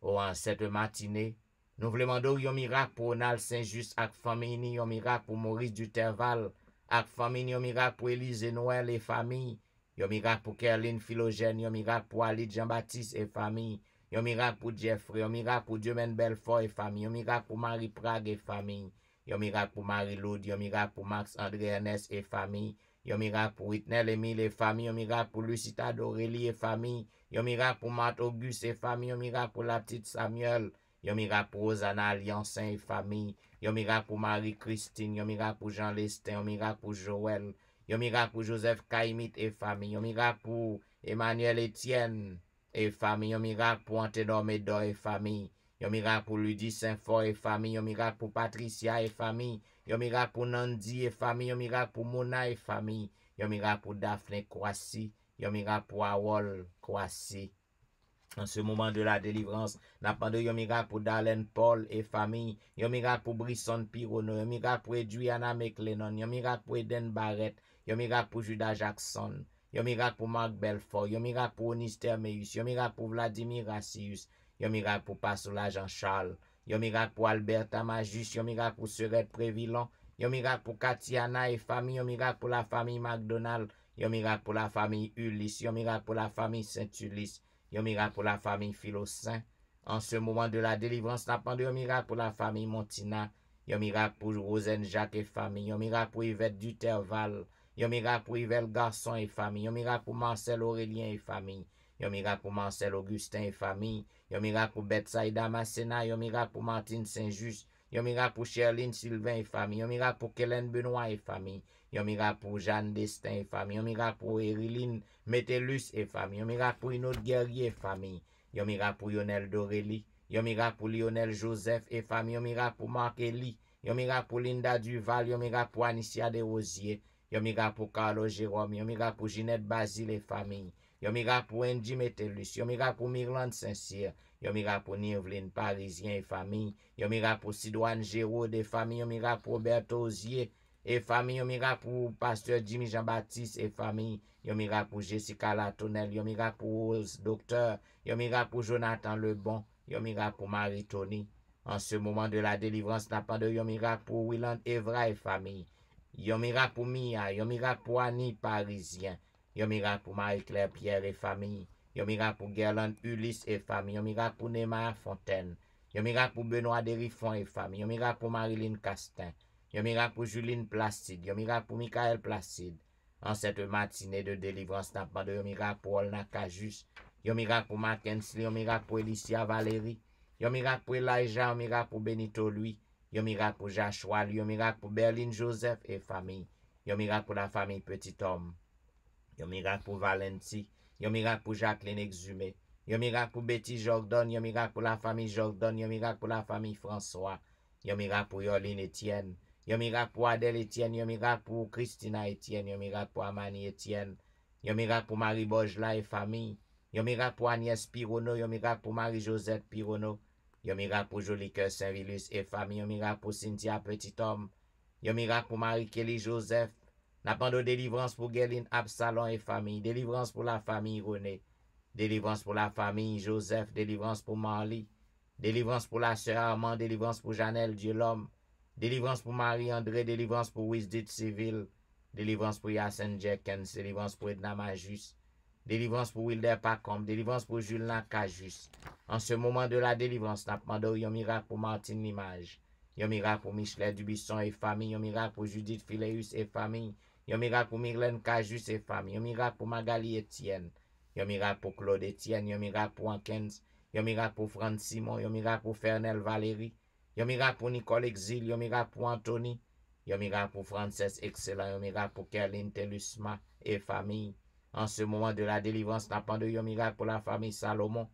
Oh, en cette matinée, nous voulons demander un miracle pour Ronald Saint-Just avec famille, un miracle pour Maurice Duterval, avec famille, un miracle pour Élise Noël et famille, un miracle pour Kerline Philogène, un miracle pour Ali Jean-Baptiste et famille, un miracle pour Jeffrey, un miracle pour Dieumen Belfort et famille, un miracle pour Marie Prague et famille, un miracle pour Marie-Laude, un miracle pour Max-André Ernest et famille, un miracle pour Whitney Emile et famille, un miracle pour Lucita d'Aurélie et famille, un miracle pour Matt Auguste et famille, un miracle pour la petite Samuel, un miracle pour Rosanna Alliance et famille, un miracle pour Marie-Christine, un miracle pour Jean Lestin, un miracle pour Joël, un miracle pour Joseph Kaimit et famille, un miracle pour Emmanuel Etienne et famille, un miracle pour Anténor Médor et famille, un miracle pour Ludie Saint-Fort et famille, un miracle pour Patricia et famille, un miracle pour Nandi et famille, un miracle pour Mona et famille, un miracle pour Daphné Kouassi, un miracle pour Awol Kouassi. En ce moment de la délivrance, n'a pas de yon miracle pour Darlene Paul et famille, yon miracle pour Brisson Pirono, yon miracle pour Adriana McLennan, yon miracle pour Eden Barrett, yon miracle pour Judah Jackson, yon miracle pour Mark Belfort, yon miracle pour Onister Meus, yon miracle pour Vladimir Rassius, yon miracle pour Pastor Jean-Charles, yon miracle pour Alberta Majus, yon miracle pour Serette Prévilon, yon miracle pour Katiana et famille, yon miracle pour la famille McDonald, yon miracle pour la famille Ulysse, yon miracle pour la famille Saint-Ulysse, yon miracle pour la famille Philosain. En ce moment de la délivrance, n'a pas de miracle pour la famille Montina, yon miracle pour Rosen Jacques et famille, yon miracle pour Yvette Duterval, yon miracle pour Yvette Garçon et famille, yon miracle pour Marcel Aurélien et famille, yon miracle pour Marcel Augustin et famille, yon miracle pour Betsaïda Massena, yon miracle pour Martine Saint-Just, yon miracle pour Sherline Sylvain et famille, yon miracle pour Kellen Benoît et famille, yon miracle pour Jeanne Destin et famille, yon miracle pour Eriline Métellus et famille, yon miracle pour une autre guerrier et famille, yon miracle pour Lionel Dorelli, yon miracle pour Lionel Joseph et famille, yon miracle pour Marc Elie, yon miracle pour Linda Duval, yon miracle pour Anicia Desrosiers, yon miracle pour Carlos Jérôme, yon miracle pour Ginette Basile et famille, yon miracle pour Andy Métellus, yon miracle pour Mirlande Saint-Cyr, yon miracle pour Nirvline Parisien et famille, yon miracle pour Sidoine Géraud et famille, yon miracle pour Roberto Osier et famille, yon miracle pour Pasteur Jimmy Jean-Baptiste et famille, yon miracle pour Jessica Latonel, yon miracle pour Rose Docteur, yon miracle pour Jonathan Lebon, yon miracle pour Marie-Tony. En ce moment de la délivrance, n'a pas de yon miracle pour Willand Evra et famille, yon miracle pour Mia, yon miracle pour Annie Parisien, yon miracle pour Marie-Claire Pierre et famille, yon miracle pour Gerland Ulysse et famille, yon miracle pour Néma Fontaine, yon miracle pour Benoît Derifon et famille, yon miracle pour Marilyn Castin, yon miracle pour Juline Placide, yon miracle pour Michael Placide. En cette matinée de délivrance, n'a pas de yon miracle pour Olna Cajus, yon miracle pour Mackensley, yon miracle pour Elicia Valérie, yon miracle pour Elijah, yon miracle pour Benito Louis, yon miracle pour Joshua, yon miracle pour Berlin Joseph et famille, yon miracle pour la famille Petit Homme, yon miracle pour Valenti, yon miracle pour Jacqueline Exhumé, yon miracle pour Betty Jordan, yon miracle pour la famille Jordan, yon miracle pour la famille François, yon miracle pour Yoline Etienne, yon miracle pour Adèle Etienne, yon miracle pour Christina Etienne, yon miracle pour Amani Etienne, yon miracle pour Marie Bojla et famille, yon miracle pour Agnès Pirono, yon miracle pour Marie-Josette Pirono, yon miracle pour Jolicoeur Saint-Vilus et famille, yon miracle pour Cynthia Petit Homme, yon miracle pour Marie-Kelly Joseph, n'a pas de délivrance pour Guéline Absalon et famille, délivrance pour la famille René, délivrance pour la famille Joseph, délivrance pour Marly, délivrance pour la sœur Armand, délivrance pour Janelle Dieu l'homme, délivrance pour Marie-André, délivrance pour Wisdit Civil, délivrance pour Yassen Jenkins, délivrance pour Edna Majus, délivrance pour Wilder Pacom, délivrance pour Julien Cajus. En ce moment de la délivrance, n'a pas de yon miracle pour Martine Limage, yon miracle pour Michelet Dubisson et famille, yon miracle pour Judith Phileus et famille, yon miracle pour Myrlène Cajus et famille, yon miracle pour Magali Etienne, yon miracle pour Claude Etienne, yon miracle pour Ankens, yon miracle pour Franck Simon, yon miracle pour Fernel Valérie, yon miracle pour Nicole Exil, yon miracle pour Anthony, yon miracle pour Frances Excellent, yon miracle pour Kerline Telusma et famille. En ce moment de la délivrance, n'a pas de yon miracle pour la famille Salomon,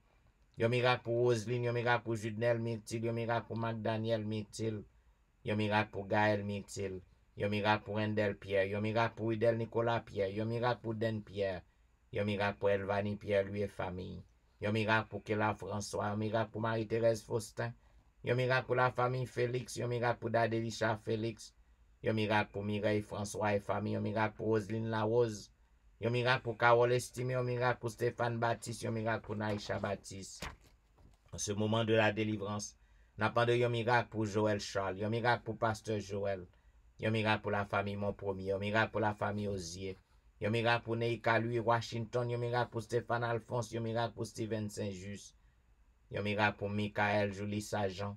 yon miracle pour Roselyne, yon miracle pour Judnel Myrtil, yon miracle pour McDaniel Myrtil, yon miracle pour Gaël Myrtil, yon miracle pour Endel Pierre, yon miracle pour Idel Nicolas Pierre, yon miracle pour Den Pierre, yon miracle pour Elvani Pierre, lui et famille, yon miracle pour Kela François, yon miracle pour Marie-Thérèse Faustin, yon miracle pour la famille Félix, yon miracle pour Dadelisha Félix, yon miracle pour Mireille François et famille, yon miracle pour Roselyne Larose, yon miracle pour Carole Estimé, yon miracle pour Stéphane Baptiste, yon miracle pour Naïcha Baptiste. En ce moment de la délivrance, n'a pas de yon miracle pour Joël Charles, yon miracle pour Pasteur Joël, yon miracle pour la famille Mon Premier, yon miracle pour la famille Osier, yon miracle pour Neika Louis Washington, yon miracle pour Stéphane Alphonse, yon miracle pour Steven Saint-Just, yon miracle pour Michael Julie Sajan,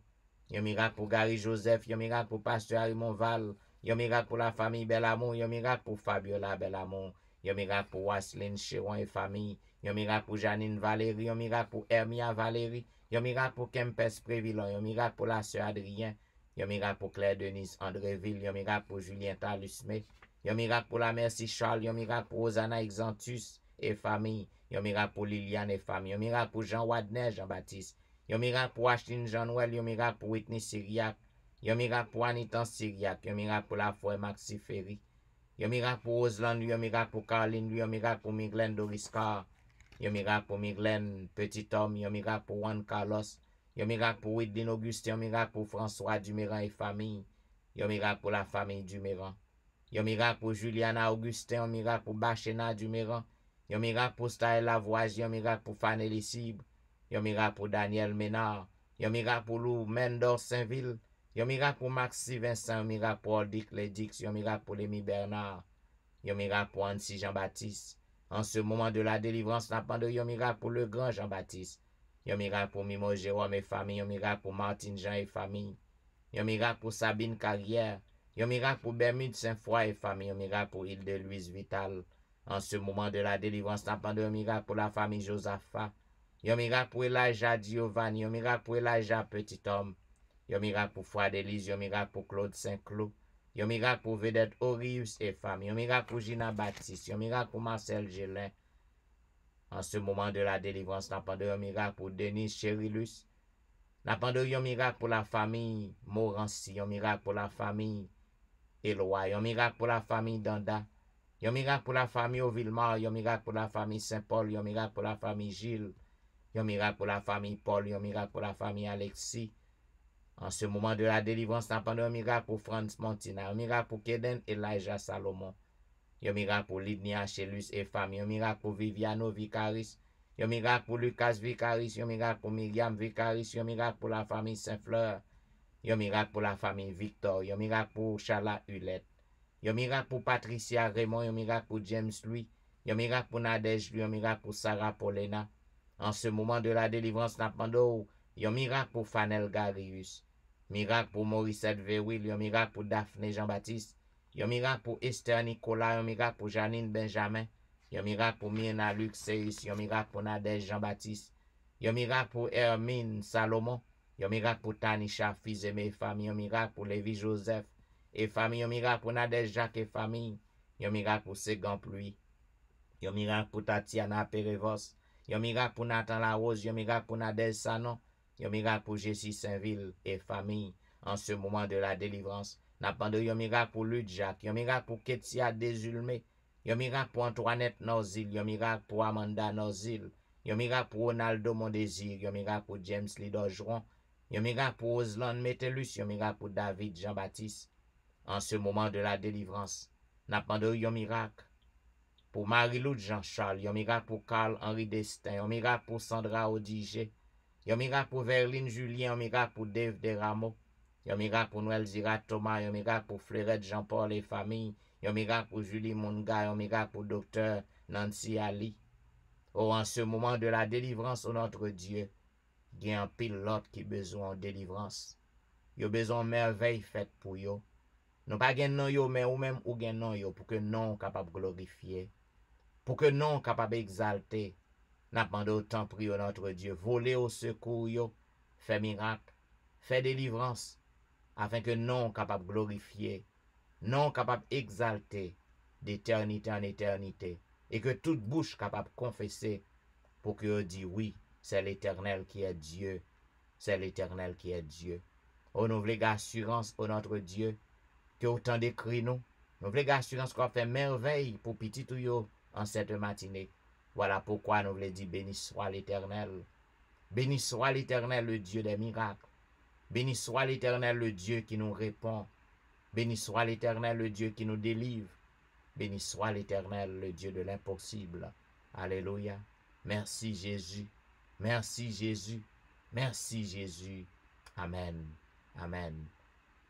yon miracle pour Gary Joseph, yon miracle pour Pasteur Arimon Val, yon miracle pour la famille Belamont, yon miracle pour Fabiola Belamont, yon miracle pour Wasseline Chéron et famille, yon miracle pour Janine Valérie, yon miracle pour Hermia Valérie, yon miracle pour Kempes Prévilon, yon miracle pour la sœur Adrien, yon miracle pour Claire Denise Andréville, yon miracle pour Julien Talusme, yon miracle pour la Merci Charles, yon miracle pour Rosanna Exantus et famille, yon miracle pour Liliane et famille, yon miracle pour Jean Wadner Jean-Baptiste, yon miracle pour Ashlyn Jean-Noël, yon miracle pour Whitney Syriac, yon miracle pour Anitan Syriac, yon miracle pour la foi Maxi Ferry, yon miracle pour Roseland, yon miracle pour Caroline, yon miracle pour Myglen Doriscar, Yon miracle pour Miglen, petit homme. Yon miracle pour Juan Carlos. Yon miracle pour Whitney Augustin. Yon miracle pour François Duméran et famille. Yon miracle pour la famille Duméran. Yon miracle pour Juliana Augustin. Yon miracle pour Bachena Duméran. Yon miracle pour Staël Lavoise. Yon miracle pour Fanny Cibre. Yon miracle pour Daniel Ménard. Yon miracle pour Lou Mendor Saint-Ville. Yon miracle pour Maxi Vincent. Yon miracle pour Aldic Ledix. Yon miracle pour Lémi Bernard. Yon miracle pour Annecy Jean-Baptiste. En ce moment de la délivrance, n'a pas de yon miracle pour le grand Jean-Baptiste. Yon miracle pour Mimo Jérôme et famille. Yon miracle pour Martine Jean et famille. Yon miracle pour Sabine Carrière. Yon miracle pour Bermude Saint-Foy et famille. Yon miracle pour Île de Louise Vital. En ce moment de la délivrance, n'a pas de yon miracle pour la famille Josaphat. Yon miracle pour Elijah Giovanni. Yon miracle pour Elijah Petit Homme. Yon miracle pour Fouad Élise. Yon miracle pour Claude Saint-Cloud. Yon miracle pour Vedette Orius et famille. Yon miracle pour Gina Baptiste. Yon miracle pour Marcel Gélin. En ce moment de la délivrance, n'a pas de yon miracle pour Denis Cherilus. N'a pas de yon miracle pour la famille Morancy. Yon miracle pour la famille Éloi. Yon miracle pour la famille Danda. Yon miracle pour la famille Auvillemar. Yon miracle pour la famille Saint-Paul. Yon miracle pour la famille Gilles. Yon miracle pour la famille Paul. Yon miracle pour la famille Alexis. En ce moment de la délivrance, n'a pas de miracle pour Franz Montina. Un miracle pour Keden Elijah Salomon. Un miracle pour Lidnia Achelus et famille. Un miracle pour Viviano Vicaris. Un miracle pour Lucas Vicaris. Un miracle pour Myriam Vicaris. Un miracle pour la famille Saint-Fleur. Un miracle pour la famille Victor. Un miracle pour Charla Hulette. Un miracle pour Patricia Raymond. Un miracle pour James Louis. Un miracle pour Nadège Louis. Un miracle pour Sarah Paulina. En ce moment de la délivrance, n'a pas de un miracle pour Fanel Garius. Miracle pour Morissette Verwil, un miracle pour Daphné Jean-Baptiste, un miracle pour Esther Nicolas, un miracle pour Janine Benjamin, un miracle pour Myrna Luc Seus, un miracle pour Nadège Jean-Baptiste, un miracle pour Hermine Salomon, un miracle pour Tanisha fils et famille, un miracle pour Lévi Joseph et famille, un miracle pour Nadège Jacques et famille, un miracle pour Ségan Pluie, un miracle pour Tatiana Perevos, un miracle pour Nathan Larose, un miracle pour Nadège Sanon, un miracle pour Jessie Saint-Ville et famille en ce moment de la délivrance. N'a pas de un miracle pour Luc Jacques, un miracle pour Ketia Desulmé, un miracle pour Antoinette Norzil, un miracle pour Amanda Norzil, un miracle pour Ronaldo Mondésir, un miracle pour James Lidorgeron, un miracle pour Oslan Metellus, un miracle pour David Jean-Baptiste. En ce moment de la délivrance, n'a pas de un miracle pour Marie-Lou Jean-Charles, un miracle pour Carl-Henri Destin, un miracle pour Sandra Odigé, un miracle pour Verline Julien, un miracle pour Dave Deramo, un miracle pour Noël Zira Thomas, un miracle pour Fleurette Jean-Paul et famille, un miracle pour Julie Munga, un miracle pour Docteur Nancy Ali. Oh, en ce moment de la délivrance, oh notre Dieu, il y a un pilote qui a besoin de délivrance. Il a besoin de merveille faite pour eux. Nous pas gagnons yo, mais ou même ou gagnons yo pour que non capable de glorifier, pour que non capable d'exalter. N'a pas d'autant prié notre Dieu, voler au secours, yo, fait miracle, fait délivrance, afin que non capable de glorifier, non capable d'exalter d'éternité en éternité, et que toute bouche capable de confesser pour que dit oui, c'est l'Éternel qui est Dieu, c'est l'Éternel qui est Dieu. Oh, nous voulons assurance, oh notre Dieu, que autant d'écrit nous voulons assurance qu'on fait merveille pour petit ou yo en cette matinée. Voilà pourquoi nous voulons dire béni soit l'Éternel. Béni soit l'Éternel, le Dieu des miracles. Béni soit l'Éternel, le Dieu qui nous répond. Béni soit l'Éternel, le Dieu qui nous délivre. Béni soit l'Éternel, le Dieu de l'impossible. Alléluia. Merci Jésus. Merci Jésus. Merci Jésus. Amen. Amen.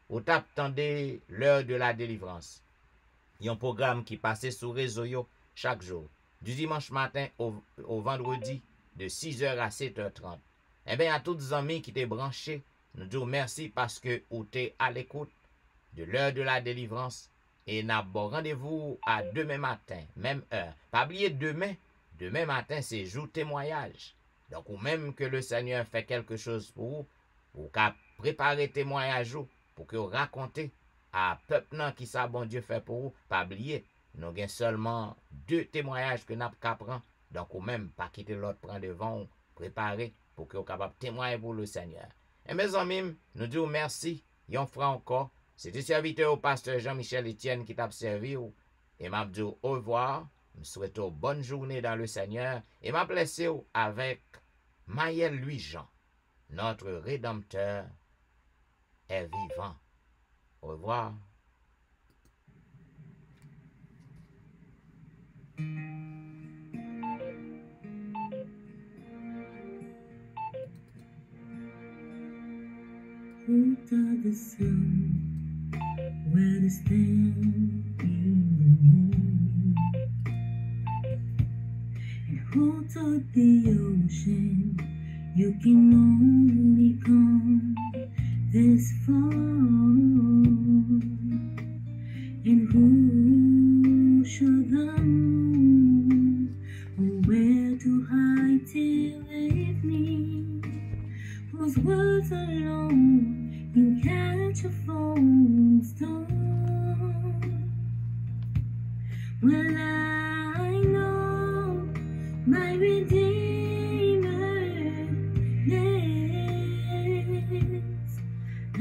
Au t'attendez l'heure de la délivrance. Il y a un programme qui passe sur réseau yo chaque jour. Du dimanche matin au vendredi, de 6h à 7h30. Eh bien, à tous les amis qui étaient branchés, nous disons merci parce que vous êtes à l'écoute de l'heure de la délivrance. Et nous avons rendez-vous à demain matin, même heure. Pas oublier demain matin, c'est jour témoignage. Donc, ou même que le Seigneur fait quelque chose pour vous qu'à préparer témoignage pour que vous racontez à peuple qui ça bon Dieu fait pour vous. Pas oublier. Nous avons seulement 2 témoignages que nous avons. Donc, ou même, pas quitter l'autre, prendre devant, préparer pour que vous soyez capable de témoigner pour le Seigneur. Et mes amis, nous disons merci. Yon fera encore. C'est le serviteur au pasteur Jean-Michel Etienne qui t'a servi. Et m'a dit au revoir. Je souhaite une bonne journée dans le Seigneur et m'a blessé avec Maël Louis-Jean. Notre Rédempteur est vivant. Au revoir. Out of the sun, where to stand in the morning, and hold to the ocean. You can only come this far, and who should the moon, or where to hide till evening, whose words alone can catch a falling storm. Well, I know my Redeemer lives. I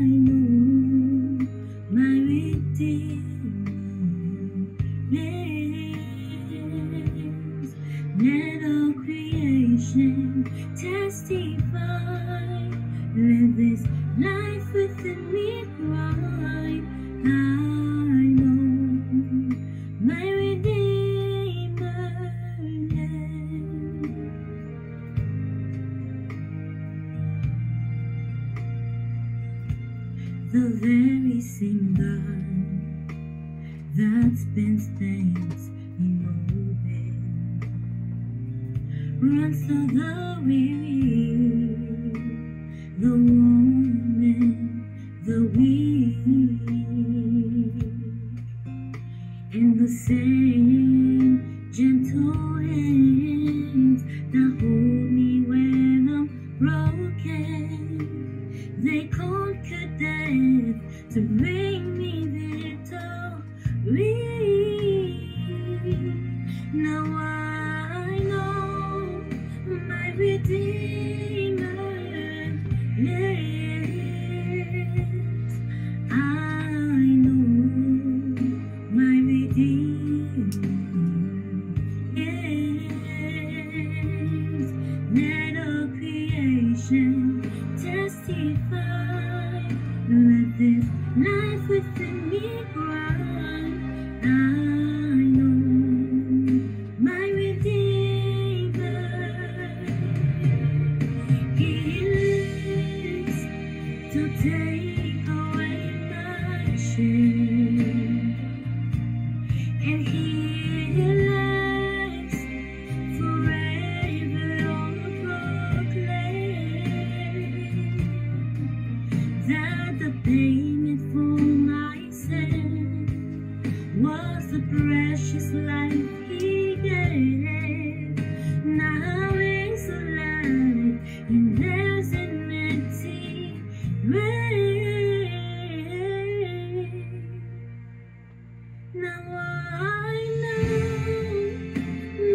know my Redeemer lives. Let all creation testify. Let this life within me cry. I know my Redeemer lives. The very same God that spends days immobile runs to the weary, the worn and the weak, and the same gentle hands that hold me when I'm broken. They conquer death to bring me victory. Now I know my Redeemer lives. I know my Redeemer lives. Let all creation testify. Let this life within me cry. I know my Redeemer. He lives to take away my shame, and He lives forever on proclaim that the payment for my sin was the precious life He gave. Now He's alive, and there's an empty grave. Now I know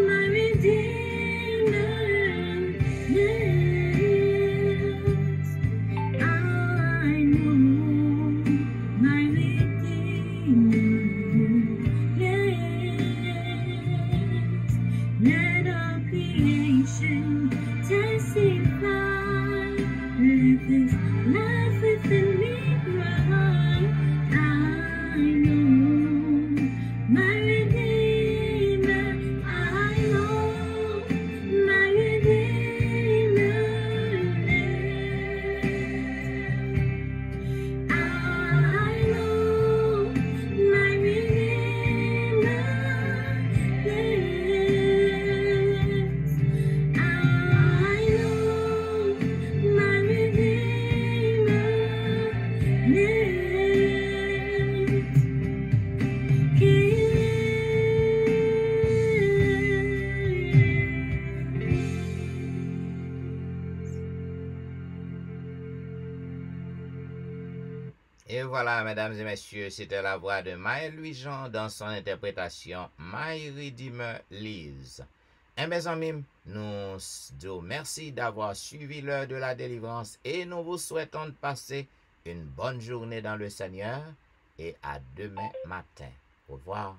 my Redeemer lives. I know my Redeemer lives. Let all creation testify. Let this life within me cry. I know my Redeemer. I know my Redeemer lives. I know my Redeemer lives. I know my Redeemer lives. He Et voilà, mesdames et messieurs, c'était la voix de Maël Louis-Jean dans son interprétation My Redeemer Lives. Et mes amis, nous disons merci d'avoir suivi l'heure de la délivrance et nous vous souhaitons de passer une bonne journée dans le Seigneur et à demain matin. Au revoir.